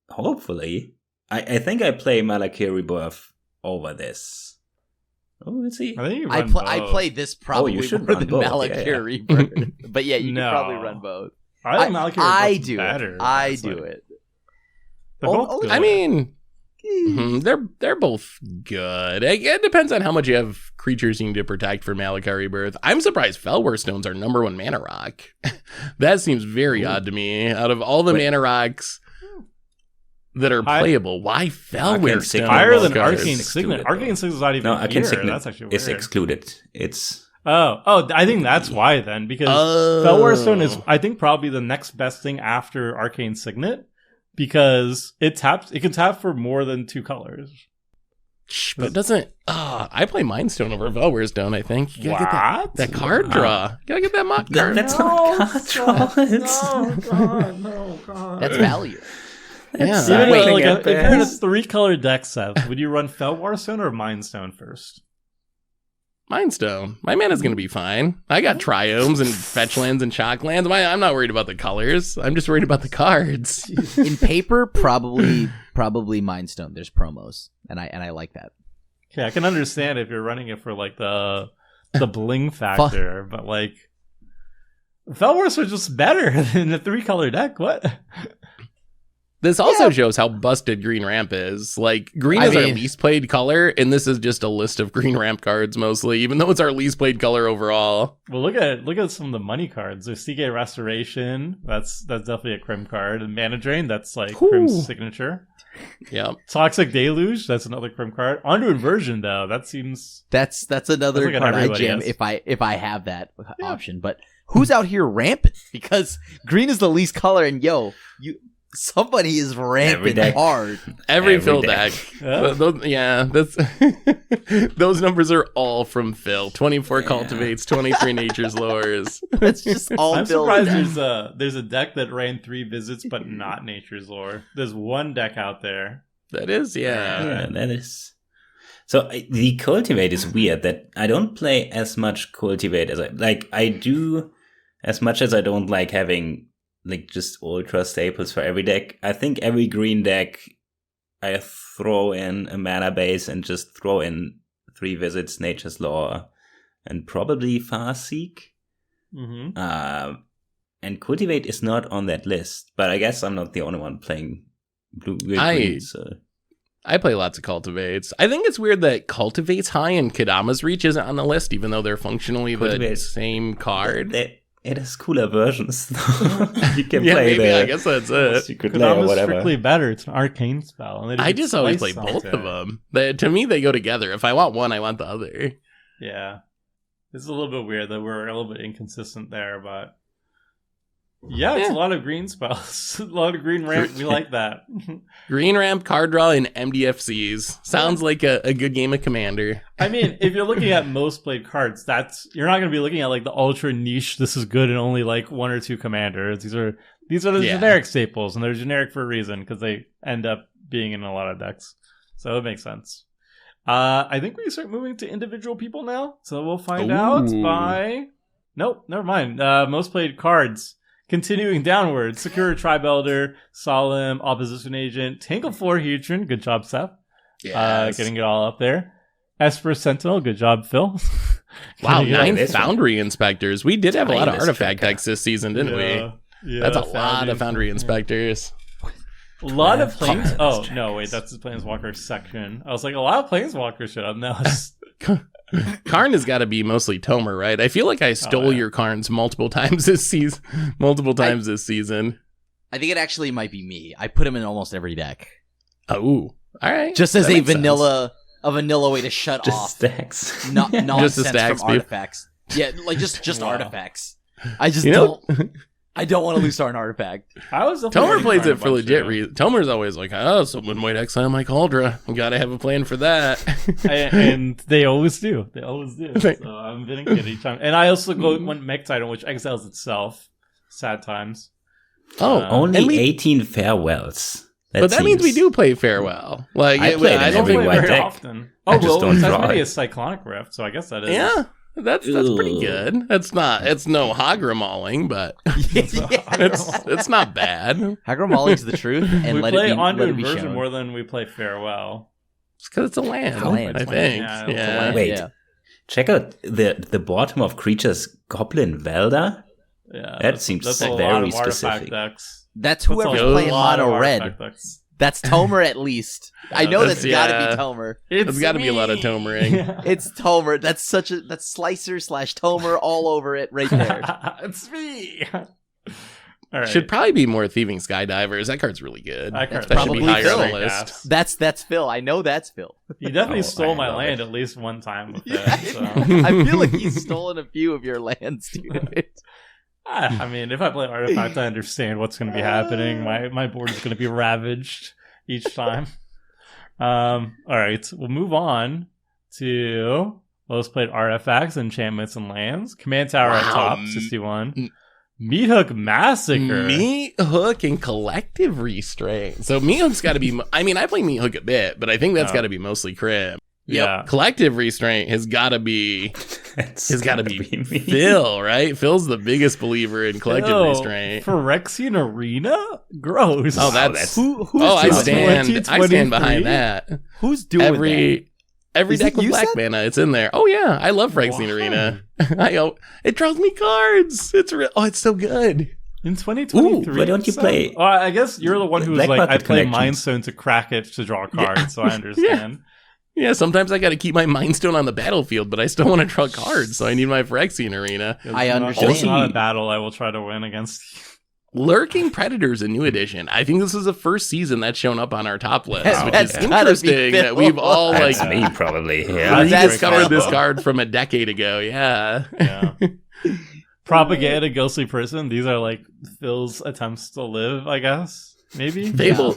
Hopefully. I think I play Malakir Rebirth over this. Oh, let's see. I play this probably more than Malakir Rebirth. But yeah, you can probably run both. I think Malakir Rebirth is better. I do it. They're both good. I mean, they're both good. It depends on how much you have creatures you need to protect for Malakir Rebirth. I'm surprised Fellwar Stone's our number 1 mana rock. That seems very odd to me. Out of all the mana rocks that are playable, why Fellwar Stone? Higher than Arcane Signet. Arcane Signet is not even Arcane Signet. That's actually weird. It's excluded. It's I think that's why then, because Fellwar Stone is, I think, probably the next best thing after Arcane Signet, because it can tap for more than 2 colors. But it doesn't. I play Mindstone over Fellwar Stone. I think you gotta get that card draw. You gotta get that mock card. That's not card draw. No, God. That's value. If you're in a 3-color deck set, would you run Fellwar Stone or Mindstone first? Mindstone. My mana's gonna be fine. I got Triomes and Fetch Lands and Shock Lands. I'm not worried about the colors. I'm just worried about the cards. In paper, probably Mindstone. There's promos, and I like that. Yeah, I can understand if you're running it for like the bling factor, but like Fellwar Stone is just better than the 3-color deck. What? This also shows how busted Green Ramp is. Like, green is our least played color, and this is just a list of Green Ramp cards mostly, even though it's our least played color overall. Well, look at some of the money cards. There's CK Restoration. That's definitely a Crim card. And Mana Drain, that's like Crim's signature. Yeah. Toxic Deluge, that's another Crim card. Onto Inversion, though, that seems that's another like card I jam if I have that option. But who's out here rampant? Because green is the least color, and somebody is rampant hard. Every Phil deck. Those numbers are all from Phil. 24 Cultivates, 23 Nature's Lures. That's just all I'm Phil. surprised there's a deck that ran 3 visits but not Nature's Lore. There's one deck out there. That is, yeah, that is. So the Cultivate is weird that I don't play as much Cultivate as I do, as much as I don't like having like just ultra staples for every deck. I think every green deck I throw in a mana base and just throw in 3 visits, Nature's Law, and probably Farseek. Mm-hmm. And Cultivate is not on that list, but I guess I'm not the only one playing green. So. I play lots of Cultivates. I think it's weird that Cultivate's high and Kadama's Reach isn't on the list, even though they're functionally the same card. It has cooler versions. You can play I guess that's it. Secret Lair or whatever. Strictly better. It's an arcane spell. And I just always play both of them. To me, they go together. If I want one, I want the other. Yeah. It's a little bit weird that we're a little bit inconsistent there, but it's a lot of green spells. A lot of green ramp. We like that. Green ramp, card draw, and MDFCs. Sounds like a good game of Commander. I mean, if you're looking at most played cards, you're not going to be looking at like the ultra niche. This is good in only like 1 or 2 commanders. These are the generic staples, and they're generic for a reason because they end up being in a lot of decks. So it makes sense. I think we start moving to individual people now. So we'll find out by. Nope, never mind. Most played cards. Continuing downwards, Sakura Tribe Elder, Solemn, Opposition Agent, Tangleflor Hedron, good job, Seth. Yes. Getting it all up there. Esper Sentinel, good job, Phil. Wow, 9 Foundry Inspectors. We did have a lot of artifact decks this season, didn't we? Yeah, that's a lot of Foundry Inspectors. A lot of planes. Oh, no, wait, that's the Planeswalker section. I was like, a lot of Planeswalker shit up now. Karn has got to be mostly Tomer, right? I feel like I stole your Karns multiple times this season. I think it actually might be me. I put him in almost every deck. Oh, all right. Just as a vanilla way to shut off stacks. Nonsense from artifacts. Yeah, like just artifacts. I just don't. I don't want to lose an artifact. Tomer plays it for legit reasons. Tomer's always like, someone might exile my Cauldron. We gotta have a plan for that. And they always do. So I'm vindicated each time. And I also go one mech title, which exiles itself. Sad times. Only 18 farewells. That means we do play Farewell. Like I don't play very very often. That's maybe a Cyclonic Rift, so I guess that is. Yeah. That's pretty good. It's no Hagramauling, but it's not bad. Hagrammauling's the truth, and we play Onto Inversion more than we play Farewell. It's because it's a land. I think. Yeah. Wait, check out the bottom of Creatures Goblin Velda. Yeah, that seems very specific. That's whoever's playing mono red. That's Tomer at least. I know that's gotta be Tomer. There's gotta be a lot of Tomering. Yeah. It's Tomer. That's Slicer / Tomer all over it right there. It's me. All right. Should probably be more Thieving Skydivers. That card's really good. That should be higher on the list. That's Phil. I know that's Phil. You definitely stole my land at least one time with that. So. I feel like he's stolen a few of your lands, dude. I mean, if I play Artifact, I understand what's going to be happening. My board is going to be ravaged each time. All right, we'll move on to most played Artifacts, Enchantments, and Lands. Command Tower at top, 61. Meathook Massacre. Meathook and Collective Restraint. So Meathook's got to be... I mean, I play Meathook a bit, but I think that's got to be mostly Crim. Yeah. Collective Restraint has got to be Phil, right? Phil's the biggest believer in Collective Restraint. Phyrexian Arena? Gross. Oh, that's I stand behind that. Who's doing that? Every deck with black mana, it's in there. Oh yeah, I love Phyrexian Arena. It draws me cards. It's so good. In 2023? Why don't you play? Oh, I guess you're the one who was Black like, I Market play Connections. Mind Stone to crack it to draw cards, so I understand. Yeah, sometimes I got to keep my Mind Stone on the battlefield, but I still want to draw cards, so I need my Phyrexian Arena. I It's understand. not a battle I will try to win against you. Lurking Predators, a new edition. I think this is the first season that's shown up on our top list, which That's is gotta be interesting that Phil. we've all like That's me, probably. Yeah. rediscovered this card from a decade ago. Yeah. Yeah. Propaganda, Ghostly Prison. These are like Phil's attempts to live, I guess. Maybe? Fable,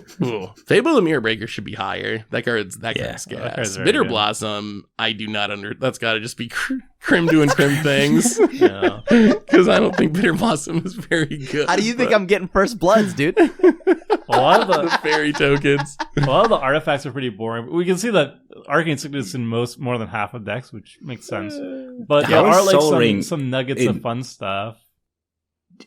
Fable the Mirror Breaker should be higher. That card's that card's gas. very Bitter good. Blossom, I do not that's got to just be Crim doing Crim things. Yeah. Because I don't think Bitter Blossom is very good. How do you think I'm getting first bloods, dude? A lot of the the fairy tokens? a lot of the artifacts are pretty boring. We can see that Arcane Signet is in more than half of decks, which makes sense. But there How is are like Sol Ring some nuggets of fun stuff.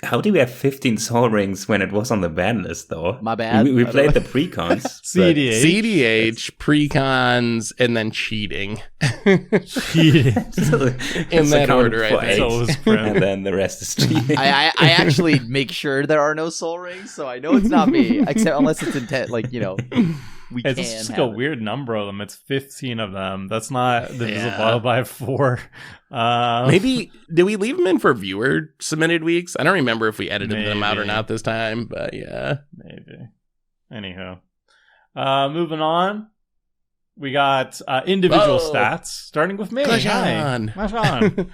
How do we have 15 Soul Rings when it was on the ban list, though? My bad. We I played don't- the precons. CDH. CDH, precons, and then cheating. Cheating. In that order, I think. So was Prim. And then the rest is cheating. I actually make sure there are no soul rings, so I know it's not me. Except unless it's intent, like we It's can. just like have a it. weird number of them. It's 15 of them. That's not divisible Yeah. by 4. Maybe, did we leave them in for viewer submitted weeks? I don't remember if we edited them out or Maybe. not this time, but yeah. Maybe. Anyhow. Moving on. We got individual Whoa. stats, starting with me. Klajan. Hi. Klajan.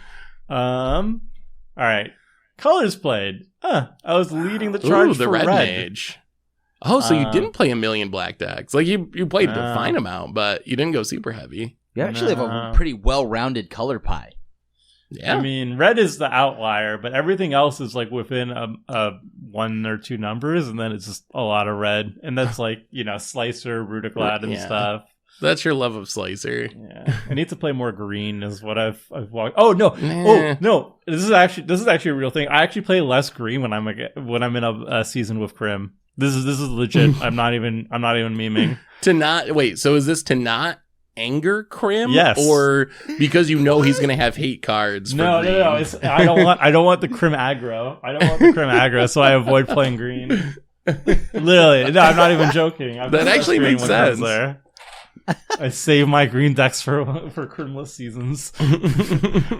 All right. Colors played. I was leading the charge Ooh, the for red red. mage. Oh, so you didn't play a million black decks. Like you played a No. fine amount, but you didn't go super heavy. You actually have No. a pretty well-rounded color pie. Yeah. I mean, red is the outlier, but everything else is like within a 1 or 2 numbers, and then it's just a lot of red. And that's like, Slicer, Rudiclad, and Yeah. stuff. That's your love of Slicer. Yeah, I need to play more green. Is what I've walked. Oh no! Nah. Oh no! This is actually a real thing. I actually play less green when I'm in a season with Crim. This is legit. I'm not even memeing. So is this to not anger Crim? Yes. Or because he's gonna have hate cards? For No. green? I don't want the Crim aggro. I don't want the Crim aggro, so I avoid playing green. Literally, no, I'm not even joking. That actually Green makes when it comes sense. There. I save my green decks for Crimless seasons.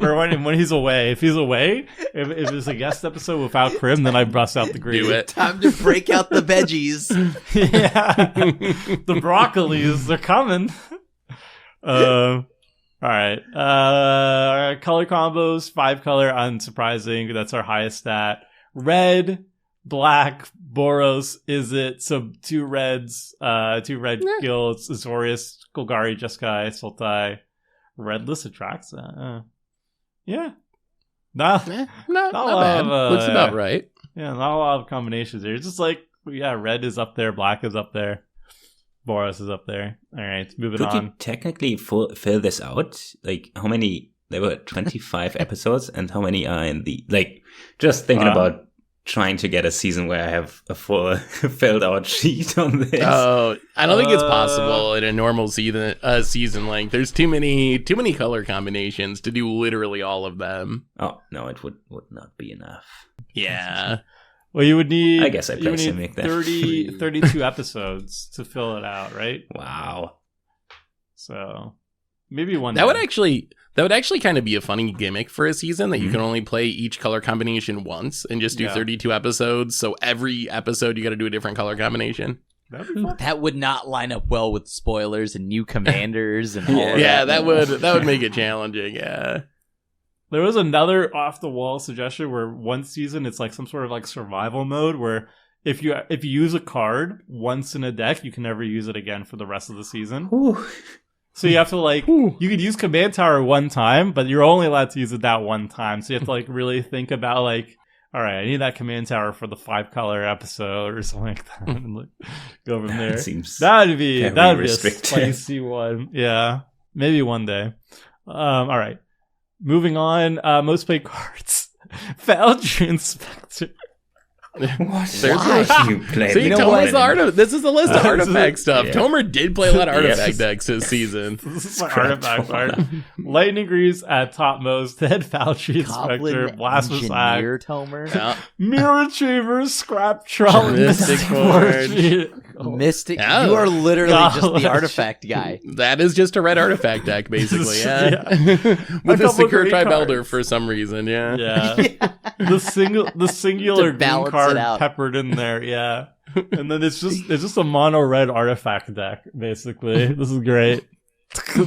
Or when he's away. If he's away, if it's a guest episode without Crim, then I bust out the green. Do it. Time to break out the veggies. Yeah, the broccolis, they're coming. All right. Color combos, 5 color, unsurprising. That's our highest stat. Red, black, Boros, is it? So 2 reds, 2 red guilds, Azorius, Golgari, Jeskai, Sultai, Redless Atraxa. Yeah. Not Not a bad. lot of, Looks about right. Yeah, not a lot of combinations there. It's just like, red is up there, black is up there, Boros is up there. All right, moving Could on. you technically fill this out? Like, how many? There were 25 episodes, and how many are in the? Like, just thinking about trying to get a season where I have a full filled out sheet on this. Oh, I don't think it's possible in a normal season length. There's too many color combinations to do literally all of them. Oh no, it would not be enough. Yeah. Well, you would need. I guess I play you would need Simic then. 32 episodes to fill it out, right? Wow. So maybe one. That would day. actually kind of be a funny gimmick for a season that you can only play each color combination once and just do 32 episodes. So every episode you got to do a different color combination. That'd be fun. That would not line up well with spoilers and new commanders and all of Yeah, that. that would make it challenging. Yeah. There was another off the wall suggestion where one season it's like some sort of like survival mode where if you use a card once in a deck, you can never use it again for the rest of the season. Whew. So you have to like you could use Command Tower one time, but you're only allowed to use it that one time. So you have to like really think about like, all right, I need that Command Tower for the 5 color episode or something like that, and like, go from there. Seems That'd be very a restrictive. spicy one. Yeah, maybe one day. All right, moving on. Most played cards. Foundry Inspector. Why you play? See, this is the list of artifact stuff. Yeah. Tomer did play a lot of artifact decks this season. This is my artifact card. Lightning Greaves at topmost. Head Falchi Inspector. Goblin Blasphemous Engineer, Act. Tomer. Yeah. Mirror Retriever. Scrap Trolley. Mystic Forge. Mystic. Oh. You are literally just Golly. the artifact guy. That is just a red artifact deck, basically. Yeah. With a couple Secure green Tribe Elder cards. for some reason. Yeah. Yeah. The singular To green balance card it out. peppered in there, yeah. And then it's just a mono red artifact deck, basically. This is great.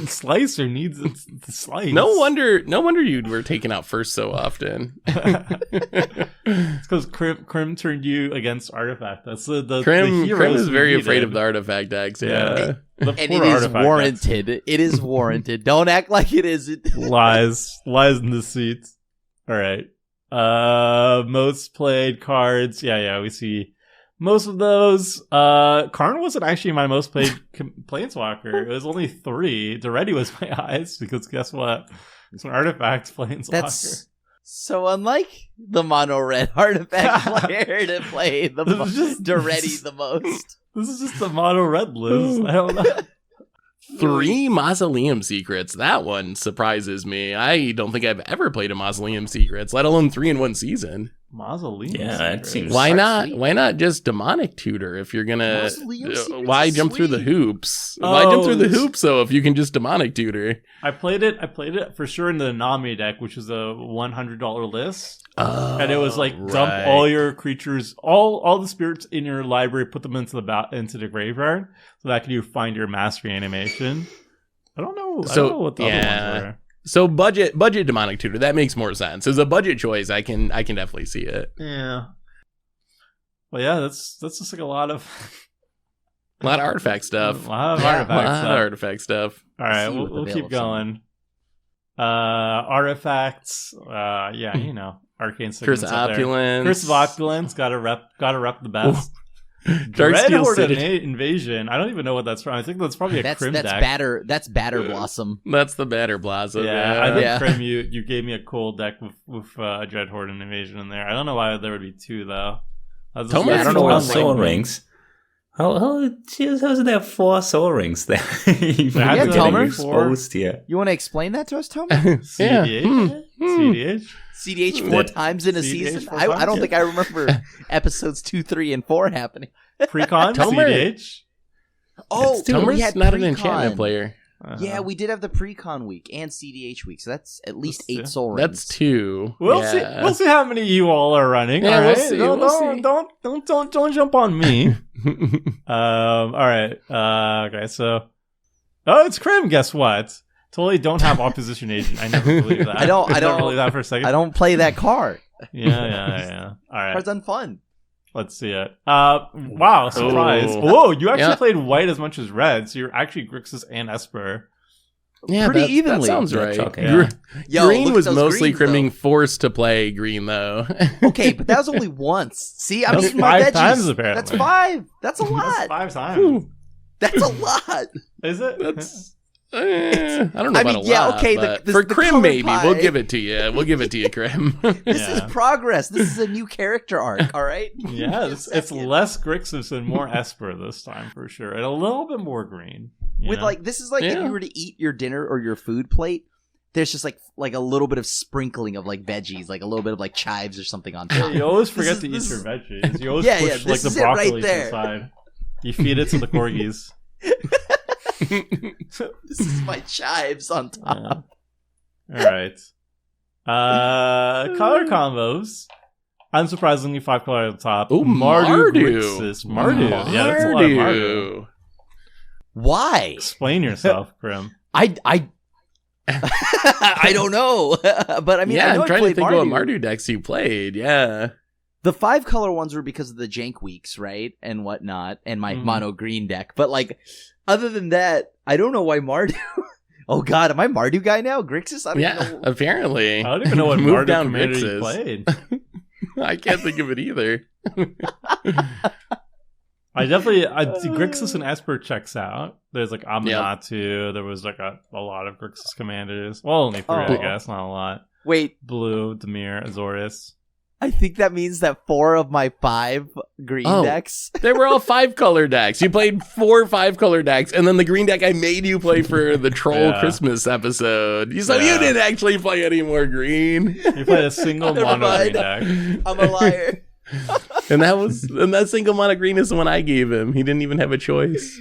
Slicer needs its slice. No wonder you were taken out first so often. It's because Krim turned you against artifact. That's the Krim heroes is we very needed. afraid of the artifact decks. Yeah. The And poor it is artifact warranted. It is warranted. Don't act like it isn't. decks. Lies in the seats. All right. Most played cards. Yeah, we see most of those. Karn wasn't actually my most played Planeswalker. It was only 3. Duretti was my eyes because guess what? It's an artifact Planeswalker. That's so unlike the mono red artifact player to play the This is just- Duretti the most. This is just a mono red list. I don't know. 3 Mausoleum Secrets. That one surprises me. I don't think I've ever played a Mausoleum Secrets, let alone 3 in one season. Mausoleum. Yeah, Secret. it seems- Why Sweet. not? Why not just Demonic Tutor if you're gonna? Mausoleum Secrets Why is jump through the sweet. hoops? Why jump through the Oh, hoops though if you can just Demonic Tutor? I played it for sure in the Nami deck, which is a $100 list. Oh, And it was like dump all your creatures, all the spirits in your library, put them into the graveyard, so that you find your mastery animation. I don't know what the other ones were. So budget Demonic Tutor, that makes more sense. As a budget choice, I can definitely see it. Yeah. Well, yeah, that's just like a lot of Artifact stuff. A lot of Yeah, artifact Lot of stuff. artifact stuff. All right, See what we'll the keep veil of going. Artifacts. Yeah, Arcane Curse Signets of up there. Opulence. Curse of Opulence. Gotta rep the best. Darksteel Horde City. Invasion. I don't even know what that's from. I think that's probably a That's Crim deck. batter. That's batter blossom. That's the Batter Blossom. Yeah, I think Yeah. Crim, you gave me a cool deck with Dread Horde and Invasion in there. I don't know why there would be 2 though. That's Tomer, I don't know what what else Soul Rings. How's there 4 Soul Rings there? Yeah, Tomer. Exposed here. You want to explain that to us, Tom? CDH. CDH. CDH Hmm. 4 times in a CDH season? 4 I times? don't think I remember episodes 2, 3, and 4 happening. Precon. Tomer. CDH. Oh, we Tomer's had not an pre-con. enchantment player. Yeah, we did have the pre-con week and CDH week, so that's at least Let's 8 see. soul rings. That's 2. We'll Yeah. see. We'll see how many you all are running. Yeah, all we'll right? see, Don't, we'll don't jump on me. All right. Okay. So, it's Crim. Guess what? Totally don't have opposition agent. I never believe that. I don't believe that for a second. I don't play that card. Yeah. All right. Card's unfun. Let's see it. Wow, surprise. Oh. Whoa, you actually Yeah. played white as much as red, so you're actually Grixis and Esper. Yeah, Pretty that evenly. sounds Yeah, right. chalky. Yeah. Yo, Green look at was those mostly greens, being forced to play green, though. though. Okay, but that was only once. See, I'm That was eating my 5 veggies. times, apparently. That's 5. That's a That's lot. 5 times. That's a lot. Is it? That's I don't know I about mean, a yeah, lot. okay, but the for colored Crim, maybe pie. we'll give it to you. We'll give it to you, Crim. This Yeah. is progress. This is a new character arc, all right? Yeah, it's Second. less Grixis and more Esper this time for sure, and a little bit more green. you With know? like this is like if Yeah. you were to eat your dinner or your food plate, there's just like a little bit of sprinkling of like veggies, like a little bit of like chives or something on Yeah, top. you always This forget is- to eat this your is- veggies. You always Yeah, push yeah, like this the is it right broccoli to there. the side. You feed it to the corgis. This is my chives on top. Yeah. All right. Color combos. Unsurprisingly, 5 color at the top. Ooh, Mardu. Mardu. Grixis. Mardu. Yeah, that's a lot of Mardu. Mardu. Why? Explain yourself, Grim. I I don't know, but I mean, I Yeah, know I'm trying to played think Mardu. what Mardu decks you played. Yeah. The 5 color ones were because of the jank weeks, right, and whatnot, and my Mhm. mono green deck. But like, other than that, I don't know why Mardu. Oh God, am I Mardu guy now? Grixis? I don't Yeah, even know. apparently. I don't even know what Move Mardu down commander you Grixis. played. I can't think of it either. I see Grixis and Esper checks out. There's like Aminatu. There was like a lot of Grixis commanders. Well, only 3, I Oh. guess, not a lot. Wait, Blue, Dimir, Azorius. I think that means that 4 of my 5 green decks. They were all 5-color decks. You played 4 5-color decks, and then the green deck I made you play for the Troll Christmas episode. So you didn't actually play any more green. You played a single mono green deck. I'm a liar. And that single mono green is the one I gave him. He didn't even have a choice.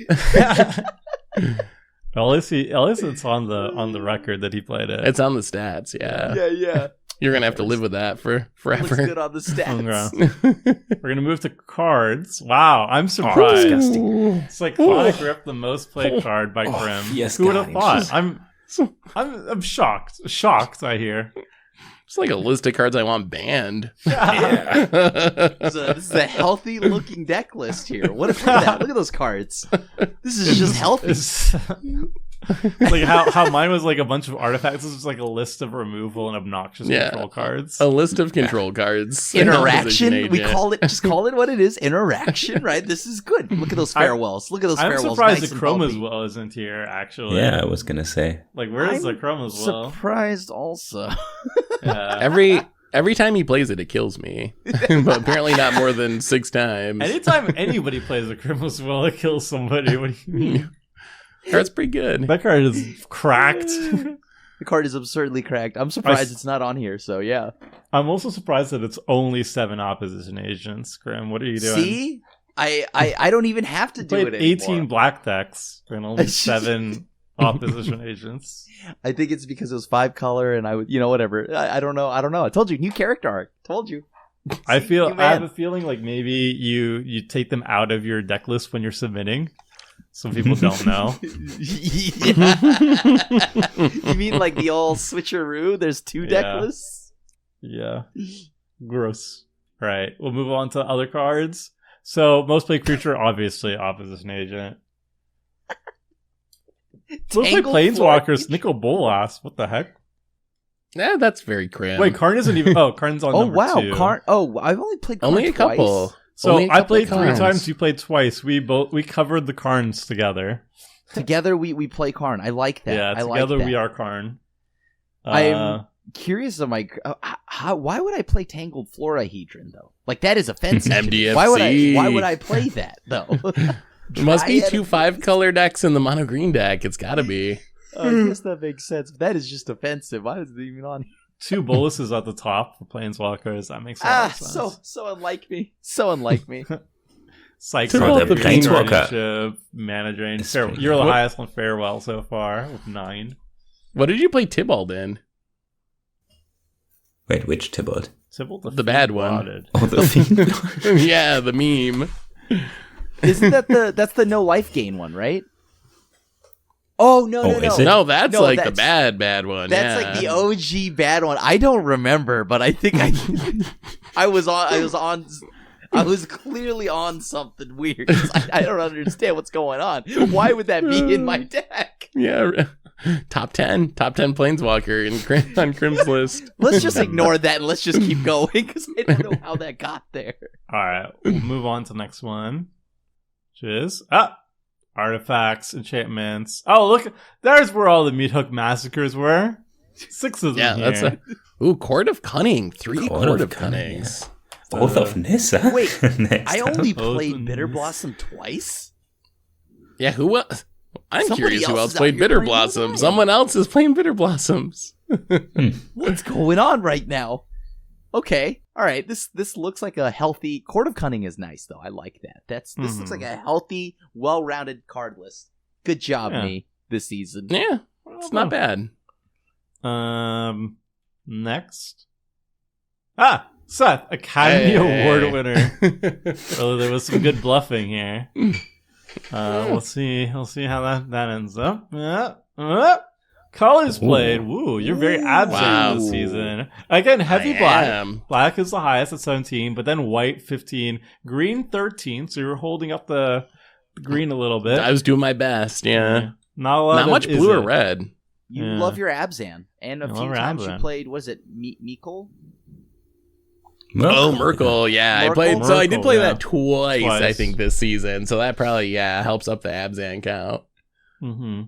At least it's on the record that he played it. It's on the stats, yeah. Yeah. You're gonna have to live with that for forever. Looks good on the stats. We're gonna move to cards. Wow, I'm surprised. Disgusting. It's like Chronic Grip, the most played card by Krim. Yes, who would have God, thought? I'm shocked. Shocked, I hear. It's like a list of cards I want banned. Yeah. This is a healthy looking deck list here. Look at that. Look at those cards. This is just healthy. Like how mine was like a bunch of artifacts. This was like a list of removal and obnoxious control cards. A list of control cards. Interaction. We call it what it is. Interaction, right? This is good. Look at those farewells. I'm surprised the Chrome as well isn't here, actually. Yeah, I was gonna say. Like, where's the Chrome as well? Surprised also. Yeah. Every time he plays it, it kills me. But apparently not more than 6 times. Anytime anybody plays a Chrome as well, it kills somebody. What do you mean? Card's pretty good. That card is cracked. The card is absurdly cracked. I'm surprised it's not on here, so yeah. I'm also surprised that it's only 7 opposition agents, Grim. What are you doing? See? I don't even have to do it anymore. 18 black decks and only 7 opposition agents. I think it's because it was 5 color and I would, whatever. I don't know. I told you, new character arc. Told you. I have a feeling like maybe you take them out of your deck list when you're submitting. So people don't know. You mean like the old switcheroo? There's 2 deck lists? Yeah. Gross. Right. We'll move on to other cards. So, most played creature, obviously, opposition agent. Most played planeswalkers, Nicol Bolas. What the heck? Yeah, that's very Krim. Wait, Karn isn't even... Oh, Karn's on number 2. Karn. Oh, I've only played Karn only a twice. couple. So I played 3 times, you played twice. We covered the Karns together. Together we play Karn. I like that. Yeah, together we are Karn. I'm curious of why would I play Tangled Florahedron though? Like that is offensive. MDFC. Why would I play that though? There must be 2 5-color decks in the mono green deck. It's gotta be. I guess that makes sense. That is just offensive. Why is it even on here? 2 Boluses at the top for planeswalkers. That makes sense. So unlike me. So unlike me. Psych the planeswalker manager. You're the highest on Farewell so far with 9. What did you play Tybalt in? Wait, which Tybalt? Tybalt the bad one. Oh, the fiend. Yeah, the meme. Isn't that's the no life gain one, right? Oh no! No, that's the bad one. That's like the OG bad one. I don't remember, but I think I was clearly on something weird. I don't understand what's going on. Why would that be in my deck? Yeah, top 10 planeswalker on Krim's list. Let's just ignore that and let's just keep going because I don't know how that got there. All right, we'll move on to the next one, which is artifacts, enchantments. Oh, look, there's where all the Meat Hook massacres were. 6 of them here. That's Court of Cunning. 3 Court of Cunnings. Yeah. Both of Nissa. Wait, I only played Bitter Blossom twice? Yeah, who else? I'm curious who else played Bitter Blossom. Someone else is playing Bitter Blossoms. What's going on right now? Okay. All right. This looks like a healthy Court of Cunning is nice though. I like that. This looks like a healthy, well-rounded card list. Good job, me, this season. Yeah. It's not bad. Next. Seth, Academy Award winner. Well, there was some good bluffing here. We'll see how that ends up. Colors played. Woo, you're very absent this season. Again, heavy black. Black is the highest at 17, but then white 15, green 13. So you're holding up the green a little bit. I was doing my best. Yeah. Not much blue or red. You love your Abzan, and a few times you played. Was it Mikkel? Merkle. Yeah, I played. So I did play that twice, I think, this season. So that probably helps up the Abzan count. Mm-hmm.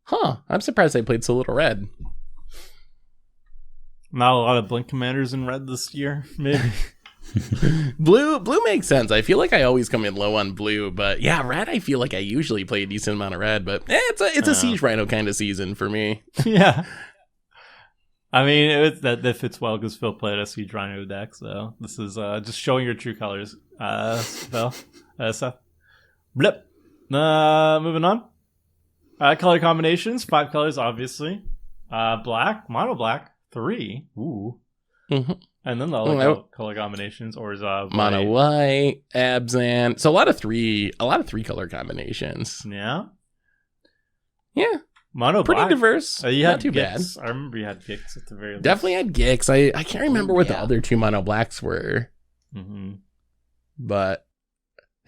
Huh, I'm surprised I played so little red. Not a lot of Blink commanders in red this year, maybe. Blue makes sense. I feel like I always come in low on blue, but yeah, red. I feel like I usually play a decent amount of red, but it's a Siege Rhino kind of season for me. Yeah, I mean that fits well because Phil played a Siege Rhino deck, so this is just showing your true colors. Phil, Seth. Blip. Moving on. Color combinations: 5 colors, obviously. Black, mono black, 3. Ooh. Mm-hmm. And then the other color combinations, or is mono white, Abzan. So a lot of three color combinations. Yeah. Mono pretty black. Diverse. You not had too Gix. bad. I remember you had Gix at the very least. Definitely had Gix. I can't remember what the other 2 mono blacks were. Mm-hmm. But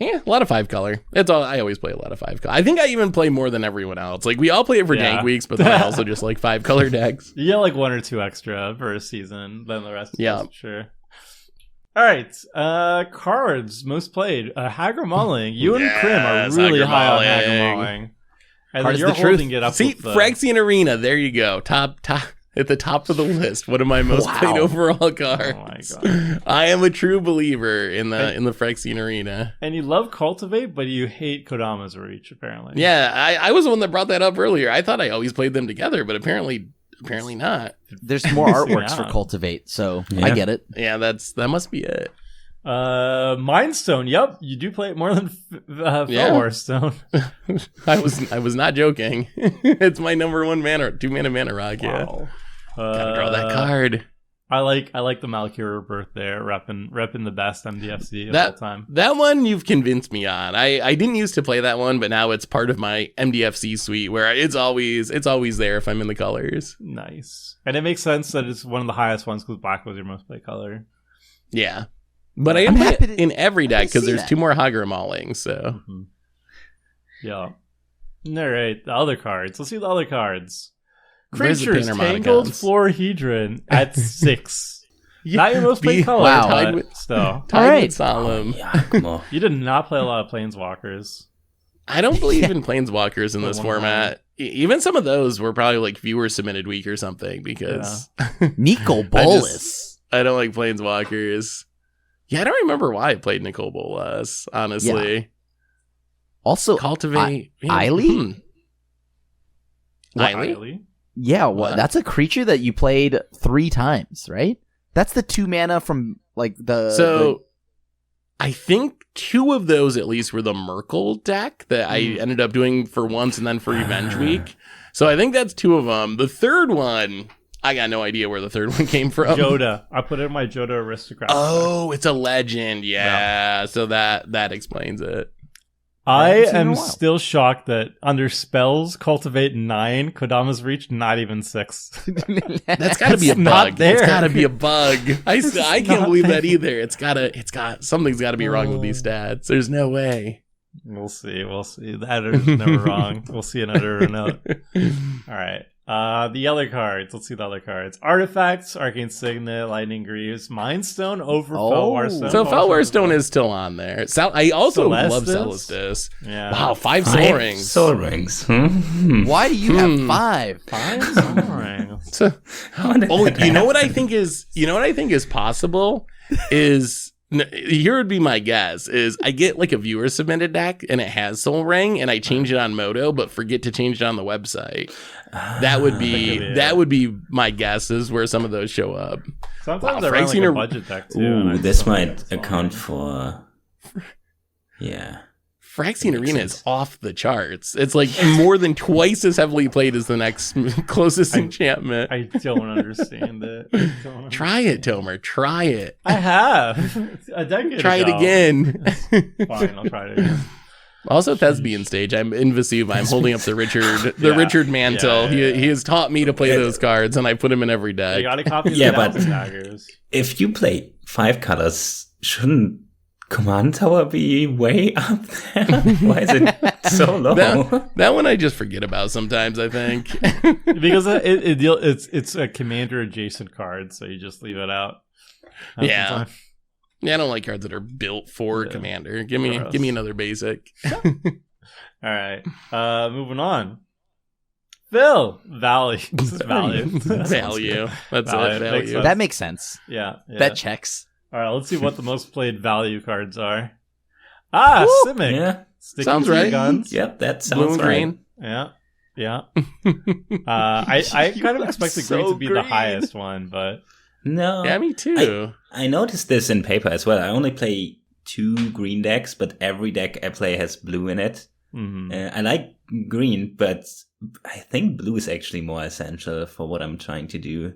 yeah, a lot of 5 color. It's all. I always play a lot of 5 color. I think I even play more than everyone else. Like we all play it for Dank Weeks, but then I also just like 5 color decks. You get like 1 or 2 extra per season than the rest. Yeah, sure. All right, cards most played. Hagar Mauling. You and Krim are really high on Hagar Mauling, and then you're holding it up. See, Phyrexian Arena. There you go. Top. At the top of the list, one of my most played overall cards. Oh my god! I am a true believer in the Phyrexian Arena. And you love Cultivate, but you hate Kodama's Reach, apparently. Yeah, I was the one that brought that up earlier. I thought I always played them together, but apparently not. There's more artworks for Cultivate, so I get it. Yeah, that must be it. Mindstone. Yep, you do play it more than Hearthstone. I was not joking. It's my number 1 mana, 2 mana rock. Yeah. Wow. Gotta draw that card. I like the Malkir Rebirth there, repping the best MDFC of all time. That one you've convinced me on. I didn't used to play that one, but now it's part of my MDFC suite where it's always there if I'm in the colors. Nice. And it makes sense that it's one of the highest ones because black was your most played color. Yeah. But I am play it in every deck because there's 2 more Hagar Mauling, so. Mm-hmm. Yeah. All right, the other cards. Let's see the other cards. Creatures, Tangled Florahedron at 6. Not your most played color, but still. Tied with Solemn. You did not play a lot of Planeswalkers. I don't believe in Planeswalkers in this format. Even some of those were probably like viewer submitted week or something because Nico Bolas. I don't like Planeswalkers. Yeah, I don't remember why I played Nicol Bolas, honestly. Yeah. Also, Cultivate. Eiley? Eiley? Yeah, well, that's a creature that you played 3 times, right? That's the 2 mana from like the. I think 2 of those at least were the Merkle deck that I ended up doing for once and then for Revenge Week. So I think that's 2 of them. The third one, I got no idea where the third one came from. Joda. I put it in my Joda Aristocrat. Oh, it's a legend. Yeah. So that explains it. I am still shocked that under spells, Cultivate 9, Kodama's Reach, not even 6. That's got to be a bug. It's got to be a bug. I can't believe that either. Something's got to be wrong with these stats. There's no way. We'll see. The editor's never wrong. We'll see an editor or not. All right. The other cards. Let's see the other cards. Artifacts, Arcane Signet, Lightning Greaves, Mindstone over Felwarstone. So Felwarstone is still on there. I also love Celestis. Yeah. Wow, 5 Soul Rings. Soul Rings. Why do you have 5? 5 Soul Rings. You know what I think is possible is. Here would be my guess is I get like a viewer submitted deck and it has Soul Ring and I change it on Moto but forget to change it on the website. That would be my guess is where some of those show up. Sometimes I run like a budget deck too. Ooh, this might account for Phyrexian Arena is off the charts. It's like more than twice as heavily played as the next closest enchantment. I don't understand it. Try it, Tomer. Try it. I have. A decade Try ago. it again. Fine, I'll try it again. Also, Thespian Stage. I'm Invisive. I'm holding up the Richard mantle. Yeah. He has taught me to play those cards, and I put him in every deck. You got a copy of Yeah, the but daggers. If you play 5 colors, shouldn't Command Tower be way up there? Why is it so low? That one I just forget about sometimes, I think. Because it's a commander adjacent card, so you just leave it out. Yeah, I don't like cards that are built for commander. Give me another basic. All right, moving on. Phil, value. This is value. Value. That's it. Value. That makes sense. Yeah. That checks. All right, let's see what the most played value cards are. Simic. Yeah. Sticking sounds to your right. guns. Yep, that Blue sounds and right. green. Yeah. I kind of expected So green to be the green. highest one, but No. Yeah, me too. I noticed this in paper as well. I only play 2 green decks, but every deck I play has blue in it. I like green, but I think blue is actually more essential for what I'm trying to do.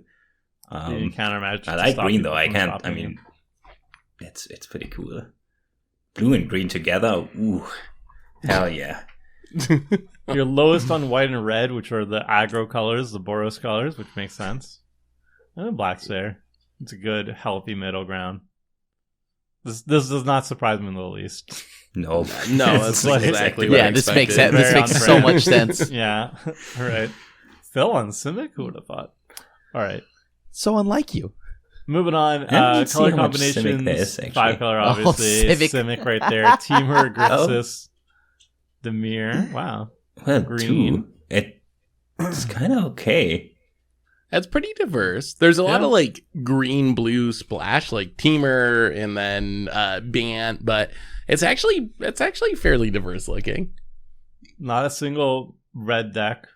you counter match. I like green though. I can't. I mean, it's pretty cool. Blue and green together. Ooh, hell yeah. You're lowest on white and red, which are the aggro colors, the Boros colors, which makes sense. And then black's there. It's a good, healthy middle ground. This does not surprise me in the least. No, that's like- exactly what I This makes expected. sense. This Very makes on so brand. much sense. Yeah. All right. Phil on Simic? Who would have thought? All right. So unlike you. Moving on. Let's see Color how much Simic there is, combinations. actually. 5 color, obviously. Simic. Simic right there. Temur, Grixis, Dimir. Wow. well, Green. 2. It's kind of okay. That's pretty diverse. There's a lot Yeah. of like green blue splash, like Temur and then Bant, but it's actually fairly diverse looking. Not a single red deck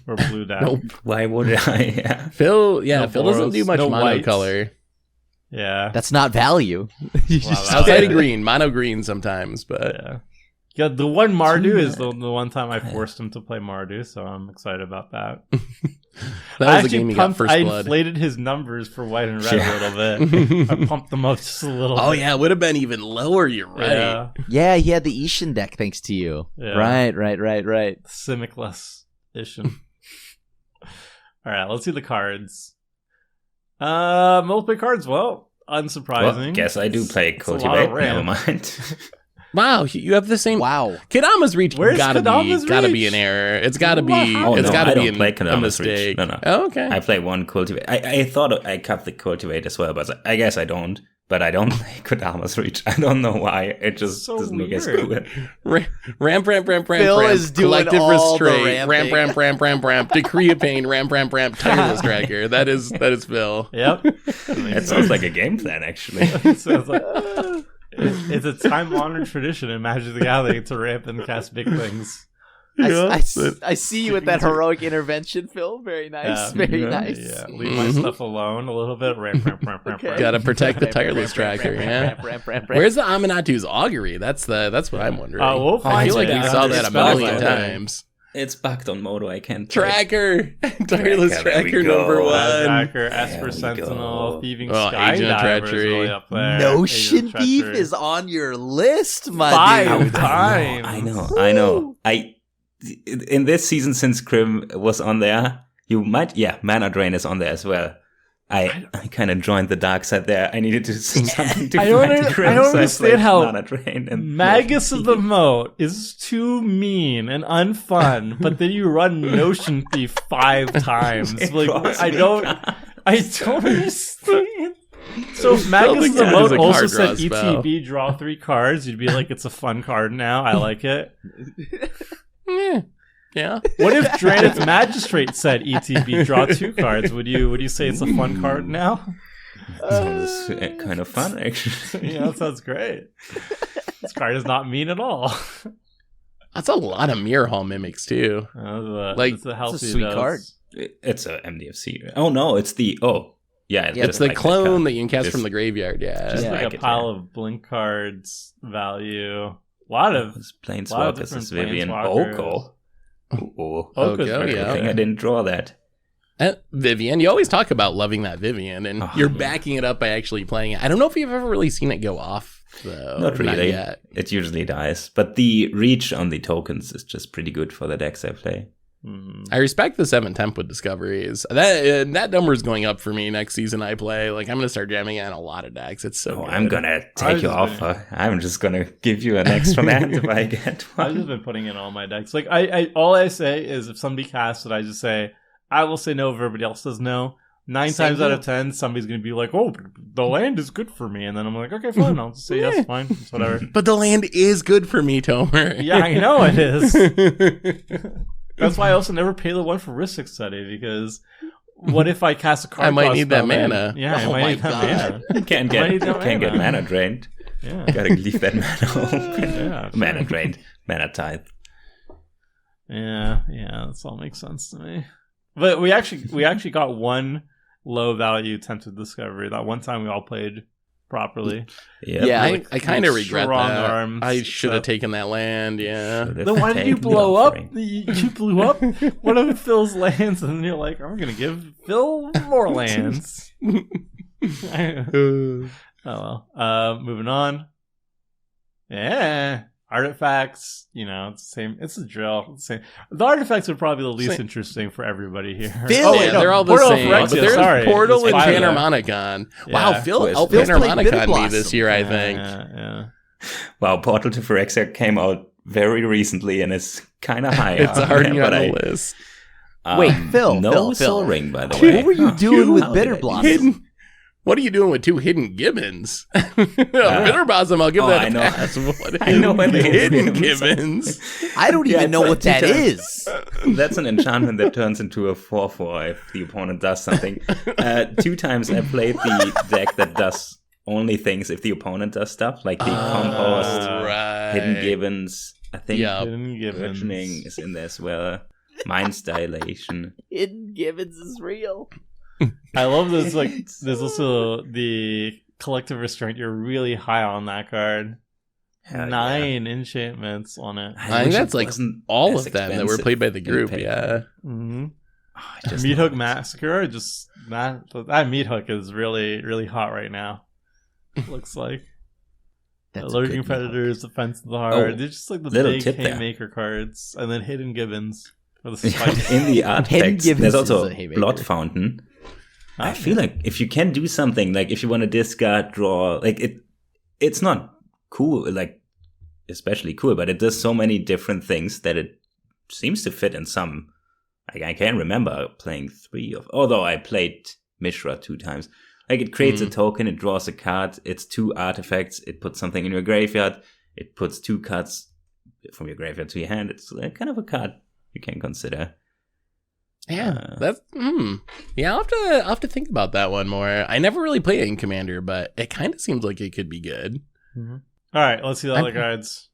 or blue deck. Nope. Why would I? Yeah. Phil No doesn't do Boros, much no mono whites. color. Yeah. That's not value. You just- Wow. Outside of green, mono green sometimes, but Yeah. Yeah, the one Mardu is the one time I forced him to play Mardu, so I'm excited about that. that was a game he got first I blood. inflated his numbers for white and red a little bit. I pumped them up just a little Oh bit. yeah, it would have been even lower. You're right. Yeah. Yeah, he had the Ishin deck thanks to you. Yeah. Right. Simicless edition. All right, let's see the cards. Multiple cards. Well, unsurprising. Well, guess I do play It's a lot of Cultivate. ramp. Never mind. Wow, you have the same. Wow. Kadama's Reach Where's gotta Kadama's be Reach? an error. It's gotta be. Wow. It's no, gotta I be don't play a Kadama's Reach. mistake. No. Oh, okay. I play one Cultivate. I thought I cut the Cultivate as well, but I guess I don't. But I don't play Kodama's Reach. I don't know why. It just So doesn't look as weird. cool. Ramp. Phil is doing Collective all the restraint. ramping. Ramp. Decree of pain. Ramp. Tireless tracker. That is Phil. Yep. It sounds like a game plan, actually. So it's like it's a time-honored tradition in Magic the Gathering to ramp and cast big things. I see you with that heroic intervention, Phil. Very nice. Yeah. Very Yeah. nice. Yeah, leave my stuff alone a little bit. Ramp. Okay. Gotta protect the tireless tracker. Yeah. Ramp. Where's the Aminatu's augury? That's what I'm wondering. We'll I find feel like it we out. saw It's that a back million there. times. It's bugged on Modo. I can't play. Tracker. Tireless There we tracker go. number one. Tracker, Esper There we Sentinel, go. Thieving Oh, Agent of Skydiver is Treachery. really up there. Notion Agent of Thief Treachery. is on your list, my 5 dude. times. I know. In this season, since Grim was on there, you might. Yeah, Mana Drain is on there as well. I kind of joined the dark side there. I needed to see something to I don't fight under- Grim, I don't so understand played how Mana Drain and Magus of the Moat is too mean and unfun, but then you run Notion Thief 5 times. It Like draws I me don't cards. understand. So if Magus of the Cat is Moat a also card said draw spell. ETB draw 3 cards, you'd be like, it's a fun card now. I like it. Yeah. What if Draenith's Magistrate said ETB draw 2 cards? Would you say it's a fun card now? Sounds kind of fun, actually. Yeah, that sounds great. This card is not mean at all. That's a lot of Mirror Hall mimics too. Like, it's a healthy sweet dose. card. It's a MDFC. Oh no, it's the Yeah, It's the like clone that that you can cast It's- from the graveyard. Yeah. Just Yeah. like like a it, pile yeah. of blink cards, value. A lot of It's lot of Planeswalkers. different It's Vivian Planeswalkers. Oko. Oh, Oko's Okay, very yeah. I think I good. didn't draw that. Vivian, you always talk about loving that Vivian, and Oh, you're yeah. backing it up by actually playing it. I don't know if you've ever really seen it go off, though. Not really. yet. It usually dies, but the reach on the tokens is just pretty good for the decks I play. Hmm. I respect the 7 temp with discoveries. That number is going up for me next season I play. Like, I'm going to start jamming it in a lot of decks. It's so Oh, good. I'm gonna I take was your just offer. I'm just gonna give you an extra land if I get I've just one. been putting in all my decks. Like I all I say is if somebody casts it, I just say I will say no if everybody else says no. 9 Same times out here. of 10, somebody's gonna be like, "Oh, the land is good for me," and then I'm like, "Okay, fine, I'll just say yes, fine, it's whatever." But the land is good for me, Tomer. Yeah, I know it is. That's why I also never pay the one for Rhystic Study, because what if I cast a card? I might need that mana. Yeah, I might need that mana. You can't get mana drained. Yeah. Gotta leave that mana open. Yeah, Mana drained. Mana tithe. Yeah, this all makes sense to me. But we actually got one low value Tempted Discovery that one time we all played properly. Yep. Yeah, I kind of regret that. Arms, I should have taken that land. Yeah. Then why did you blow up? You blew up one of Phil's lands, and you're like, "I'm gonna give Phil more lands." Oh well. Moving on. Yeah. Artifacts, it's the same. It's a drill. It's the same. The artifacts are probably the least interesting for everybody here. They're all the same. But there's Portal and Panharmonicon. Wow, Phil helped Panharmonicon me this year, I think. Yeah. Wow, Portal to Phyrexia came out very recently and it's kind of high. It's already on the list. Wait, Phil. No Soul Ring, by the way. What were you doing with Bitter Blossom? What are you doing with 2 hidden gibbons? Bitter Blossom, I'll give that a pass. I know what the hidden gibbons. I don't even know what that is. That's an enchantment that turns into a 4/4 if the opponent does something. 2 times I played the deck that does only things if the opponent does stuff, like the Compost, Hidden Gibbons. I think Burgeoning is in there as well. Mind's Dilation. Hidden Gibbons is real. I love this. Like, there's also the Collective Restraint. You're really high on that card. 9 enchantments on it. I think that's like all of them that were played by the group. Yeah. Mm-hmm. Meathook Massacre. That Meathook is really, really hot right now. Looks like. Lurking Predators, Defense of the Heart. They're just like the big Haymaker cards, and then Hidden Gibbons for the spikes. In the artifacts, there's also Blood Fountain. I feel like if you can do something, like if you want to discard, draw, like it's not cool, like especially cool, but it does so many different things that it seems to fit in some. Like, I can't remember playing 3 of, although I played Mishra 2 times. Like, it creates a token, it draws a card, it's 2 artifacts, it puts something in your graveyard, it puts 2 cards from your graveyard to your hand. It's kind of a card you can consider. Yeah, that's yeah. I'll have to think about that one more. I never really played in Commander, but it kind of seems like it could be good. Mm-hmm. All right, let's see the other cards.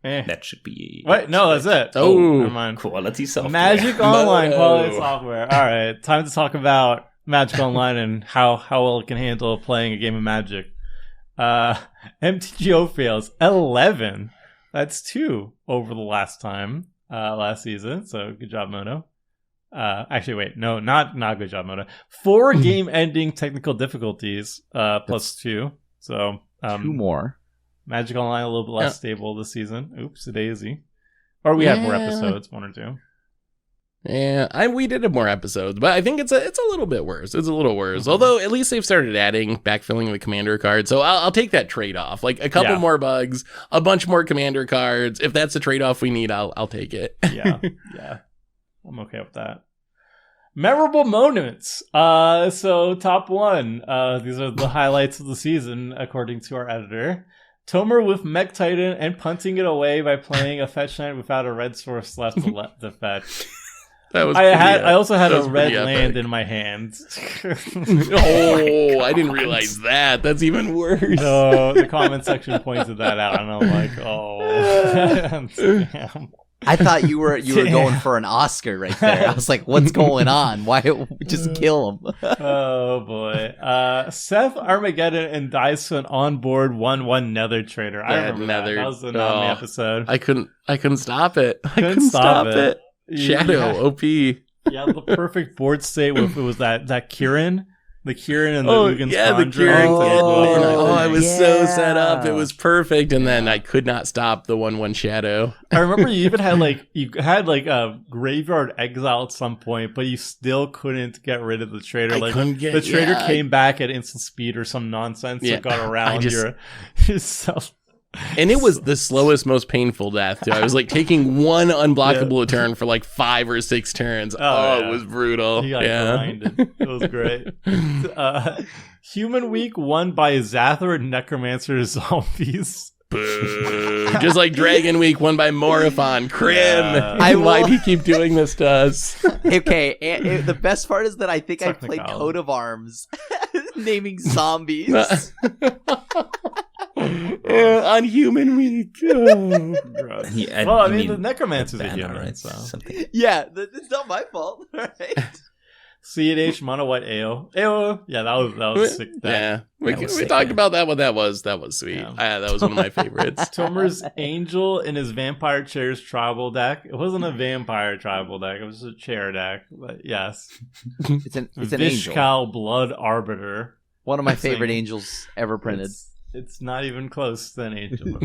That should be. Wait, no, that's it. Oh, never mind. Quality software. Magic Online quality software. All right, time to talk about Magic Online and how well it can handle playing a game of Magic. MTGO fails 11. That's 2 over the last season. So good job, Mono. Actually, wait, no, not good job, Mono. 4 game-ending technical difficulties plus 2. So 2 more. Magic Online a little bit less stable this season. Oops, a daisy. Or we had more episodes, 1 or 2. Yeah, we did have more episodes, but I think it's a little bit worse. It's a little worse. Mm-hmm. Although at least they've started backfilling the Commander card, so I'll take that trade-off. Like a couple more bugs, a bunch more Commander cards. If that's the trade-off we need, I'll take it. Yeah. I'm okay with that. Memorable moments. So top 1. These are the highlights of the season, according to our editor. Tomer with Mech Titan and punting it away by playing a fetch knight without a red source left to fetch. That was I also had a red land in my hand. Oh, I didn't realize that. That's even worse. So the comment section pointed that out, and I'm like, oh, damn. I thought you were going for an Oscar right there. I was like, what's going on? Why just kill him? Oh boy. Seth Armageddon and Dyson on board 1/1 Nether Trader. I remember Nether. That was the Nami episode. I couldn't stop it. I couldn't stop it. Shadow OP. Yeah, the perfect board state with it was that Kirin. The Kirin and the Ugin the Kirin. I was so set up. It was perfect, and then I could not stop the 1/1 Shadow. I remember you even had a Graveyard Exile at some point, but you still couldn't get rid of the trader. The trader came back at instant speed or some nonsense that got around yourself. And it was the slowest, most painful death, too. I was like taking one unblockable turn for like 5 or 6 turns. It was brutal. He got grinded. It was great. Human Week won by Zathor Necromancer Zombies. Boo. Just like Dragon Week won by Morophon. Crim. Why'd he keep doing this to us? Okay, the best part is that I think I played Coat of Arms, naming zombies. On Human Week. Oh, yeah, well, I mean, the Necromancer's a human. So. Yeah, it's not my fault. Right? CNH Mono White AO. Yeah, that was sick. Yeah, we talked about that one. That was sweet. Yeah. That was one of my favorites. Tomer's Angel in his Vampire Chairs tribal deck. It wasn't a vampire tribal deck. It was a chair deck. But yes, it's an Vishkal angel. Blood Arbiter. One of my favorite angels ever printed. It's not even close to an angel.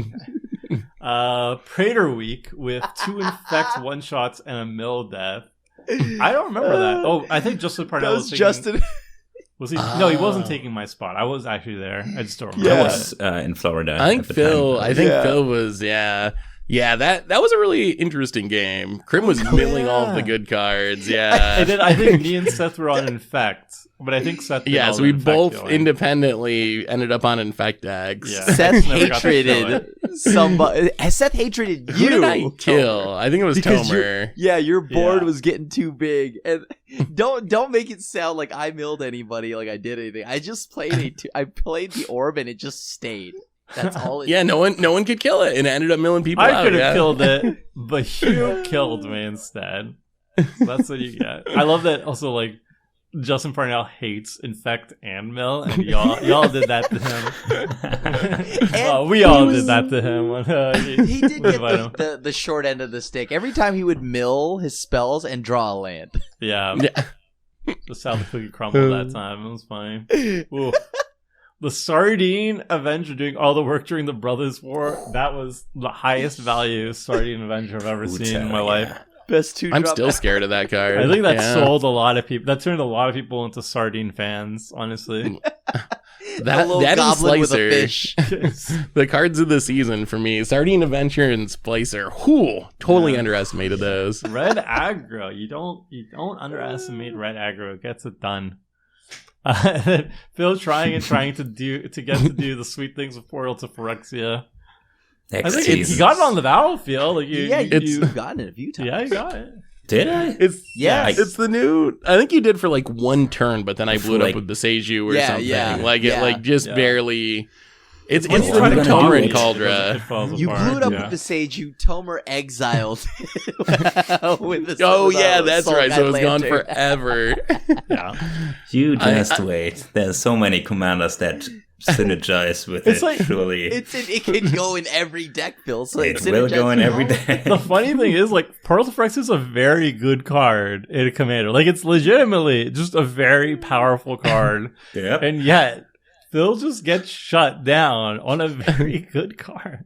Praetor Week with 2 Infect one-shots and a mill death. I don't remember that. Oh, I think Justin Parnell was Justin. Was he? No, he wasn't taking my spot. I was actually there. I just don't remember. I was in Florida. I think Phil was. Yeah, that was a really interesting game. Crim was milling all of the good cards. Yeah, I think me and Seth were on Infect, but I think Seth. Yeah, so we both independently ended up on Infect decks. Yeah. Seth hatreded somebody. Seth hatreded you. Who did I kill? I think it was Tomer. Your board was getting too big, and don't make it sound like I milled anybody, like I did anything. I just played I played the orb, and it just stayed. That's all. No one could kill it, and it ended up milling people out. I could have killed it, but you killed me instead. So that's what you get. I love that. Also, like Justin Parnell hates Infect and Mill, and y'all did that to him. Well, we all did that to him. He did get the short end of the stick. Every time he would mill his spells and draw a land. Yeah. Just how the cookie crumbled that time. It was funny. Ooh. The Sardine Avenger doing all the work during the Brothers War. That was the highest value Sardine Avenger I've ever seen in my life. Best 2 I'm still scared of that card. I think that sold a lot of people. That turned a lot of people into Sardine fans, honestly. that and Slicer. The cards of the season for me. Sardine Adventure and Splicer. Totally underestimated those. Red Aggro. You don't underestimate Red Aggro. It gets it done. Phil trying to get to do the sweet things with Portal to Phyrexia. I think he got it on the battlefield. Like you've gotten it a few times. Yeah, you got it. Did I? It's the new. I think you did for like 1 turn, but then I blew it up with the Seiju or something. Yeah. Barely. It's the new Tomer and Caldra. You blew it up with the Seiju. Tomer exiled. That's right. So it's gone forever. Yeah. You just wait. There's so many commanders that synergize with it. Like, truly, it can go in every deck, Phil. So it will go in every deck. The funny thing is, like, Portal to Phyrexia is a very good card in a commander. Like, it's legitimately just a very powerful card. Yep. And yet, Phil just gets shut down on a very good card.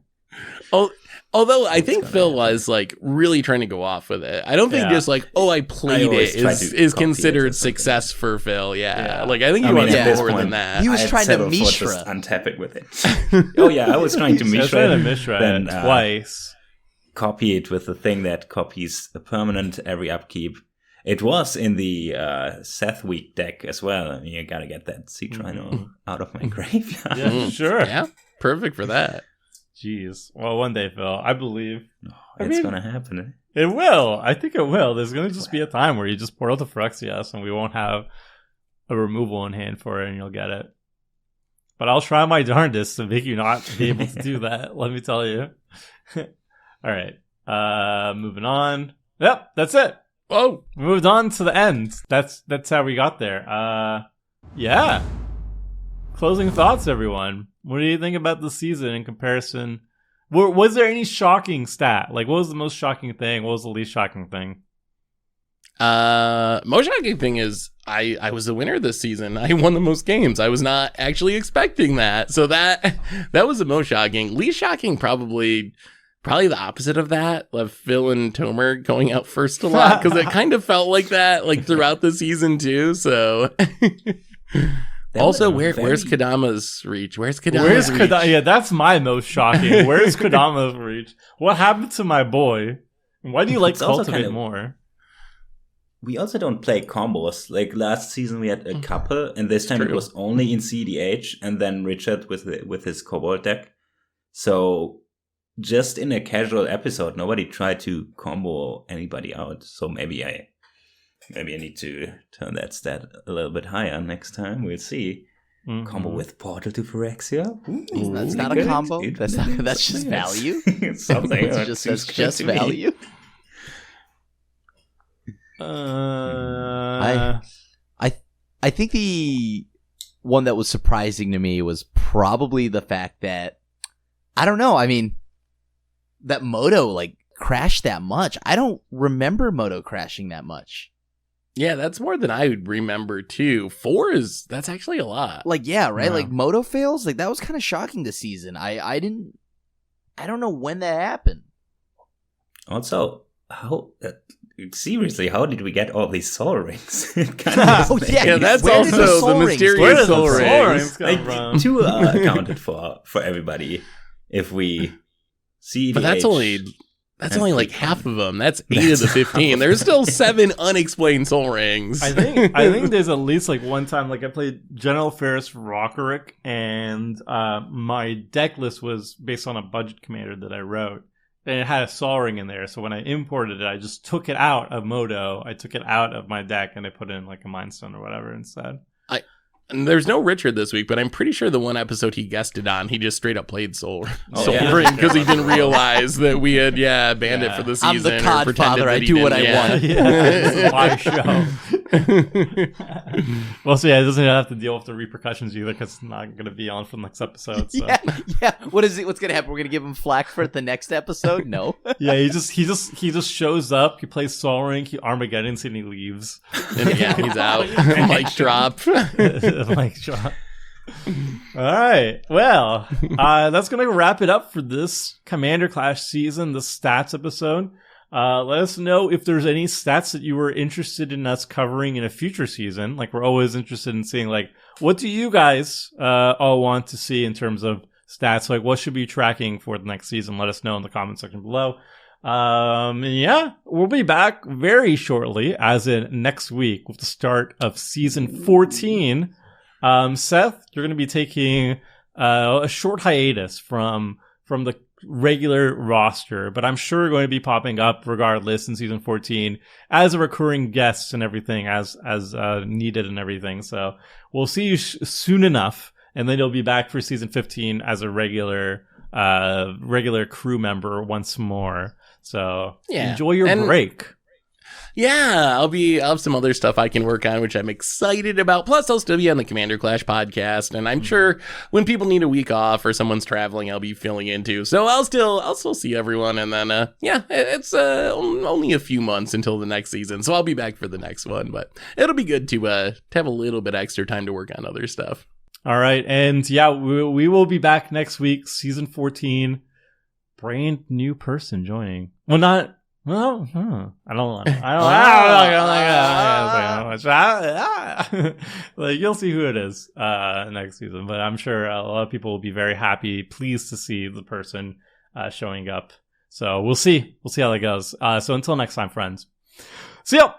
Although I think Phil was like really trying to go off with it. I don't think just like, I played it is considered success for Phil. Yeah. Like I think he wanted more than that. He was trying to Mishra. Just untap it with it. I was trying to Mishra. Then twice. Copy it with the thing that copies a permanent every upkeep. It was in the Seth Week deck as well. You gotta get that Sea Trino out of my graveyard. Yeah, sure. Yeah, perfect for that. Jeez. Well, one day, Phil, I believe. It's gonna happen. It will. I think it will. There's gonna just be a time where you just Portal to Phyrexia and we won't have a removal in hand for it and you'll get it. But I'll try my darndest to make you not be able to do that, let me tell you. All right. Moving on. Yep, that's it. Whoa, we moved on to the end. That's how we got there. Yeah. Closing thoughts, everyone. What do you think about the season in comparison? Was there any shocking stat? Like, what was the most shocking thing? What was the least shocking thing? Most shocking thing is I was the winner this season. I won the most games. I was not actually expecting that. So that was the most shocking. Least shocking, probably the opposite of that, of Phil and Tomer going out first a lot, because it kind of felt like that, like throughout the season too. So, also, where's Kodama's reach? Where's Kodama's reach? Yeah, that's my most shocking. Where's Kodama's reach? What happened to my boy? Why do you like Cultivate more? We also don't play combos. Like last season, we had a couple, and this time it was only in CDH, and then Richard with his Cobalt deck. So just in a casual episode, nobody tried to combo anybody out. So maybe I need to turn that stat a little bit higher next time. We'll see. Mm-hmm. Combo with Portal to Phyrexia. That's not a combo. That's just value. Something. That's just value. I think the one that was surprising to me was probably the fact that, I don't know, I mean, that Moto like crashed that much. I don't remember Moto crashing that much. Yeah, that's more than I would remember too. That's actually a lot. Like, yeah, right? Yeah. Like Moto fails, like that was kind of shocking this season. I don't know when that happened. Also, seriously, how did we get all these soul rings? Yeah, that's also the mysterious soul rings. Like, 2 are accounted for everybody. If we see, but that's only like half of them. That's 8 of the 15. There's still 7 unexplained soul rings. I think there's at least like one time, like I played General Ferris Rockerick, and my deck list was based on a budget commander that I wrote. And it had a Sol Ring in there, so when I imported it, I just took it out of Moto. I took it out of my deck, and I put in like a Mind Stone or whatever instead. And there's no Richard this week, but I'm pretty sure the one episode he guested on, he just straight up played Soul Ring because he didn't realize that we had banned it for the season. I'm the Codfather. I do what I want. This is my show. Well, so yeah, it doesn't have to deal with the repercussions either because it's not going to be on for the next episode. So. Yeah. What's going to happen? We're going to give him flack for the next episode? No. Yeah, he just shows up. He plays Sol Ring. He Armageddons and he leaves. And he's out. Mic drop. Mic drop. All right. Well, that's going to wrap it up for this Commander Clash season, the stats episode. Let us know if there's any stats that you were interested in us covering in a future season. Like, we're always interested in seeing, like, what do you guys all want to see in terms of stats? Like, what should we be tracking for the next season? Let us know in the comment section below. Yeah, we'll be back very shortly, as in next week, with the start of season 14. Seth, you're going to be taking a short hiatus from the regular roster, but I'm sure going to be popping up regardless in season 14 as a recurring guest and everything as needed and everything. So we'll see you soon enough, and then you'll be back for season 15 as a regular crew member once more. So enjoy your break. Yeah, I'll have some other stuff I can work on, which I'm excited about. Plus, I'll still be on the Commander Clash podcast, and I'm sure when people need a week off or someone's traveling, I'll be filling in too. So I'll still see everyone, and then it's only a few months until the next season, so I'll be back for the next one. But it'll be good to have a little bit extra time to work on other stuff. All right, and yeah, we will be back next week, season 14. Brand new person joining. Well, not. Well, I don't like, you'll see who it is next season, but I'm sure a lot of people will be very happy, pleased to see the person showing up. So we'll see how that goes. So until next time, friends. See ya.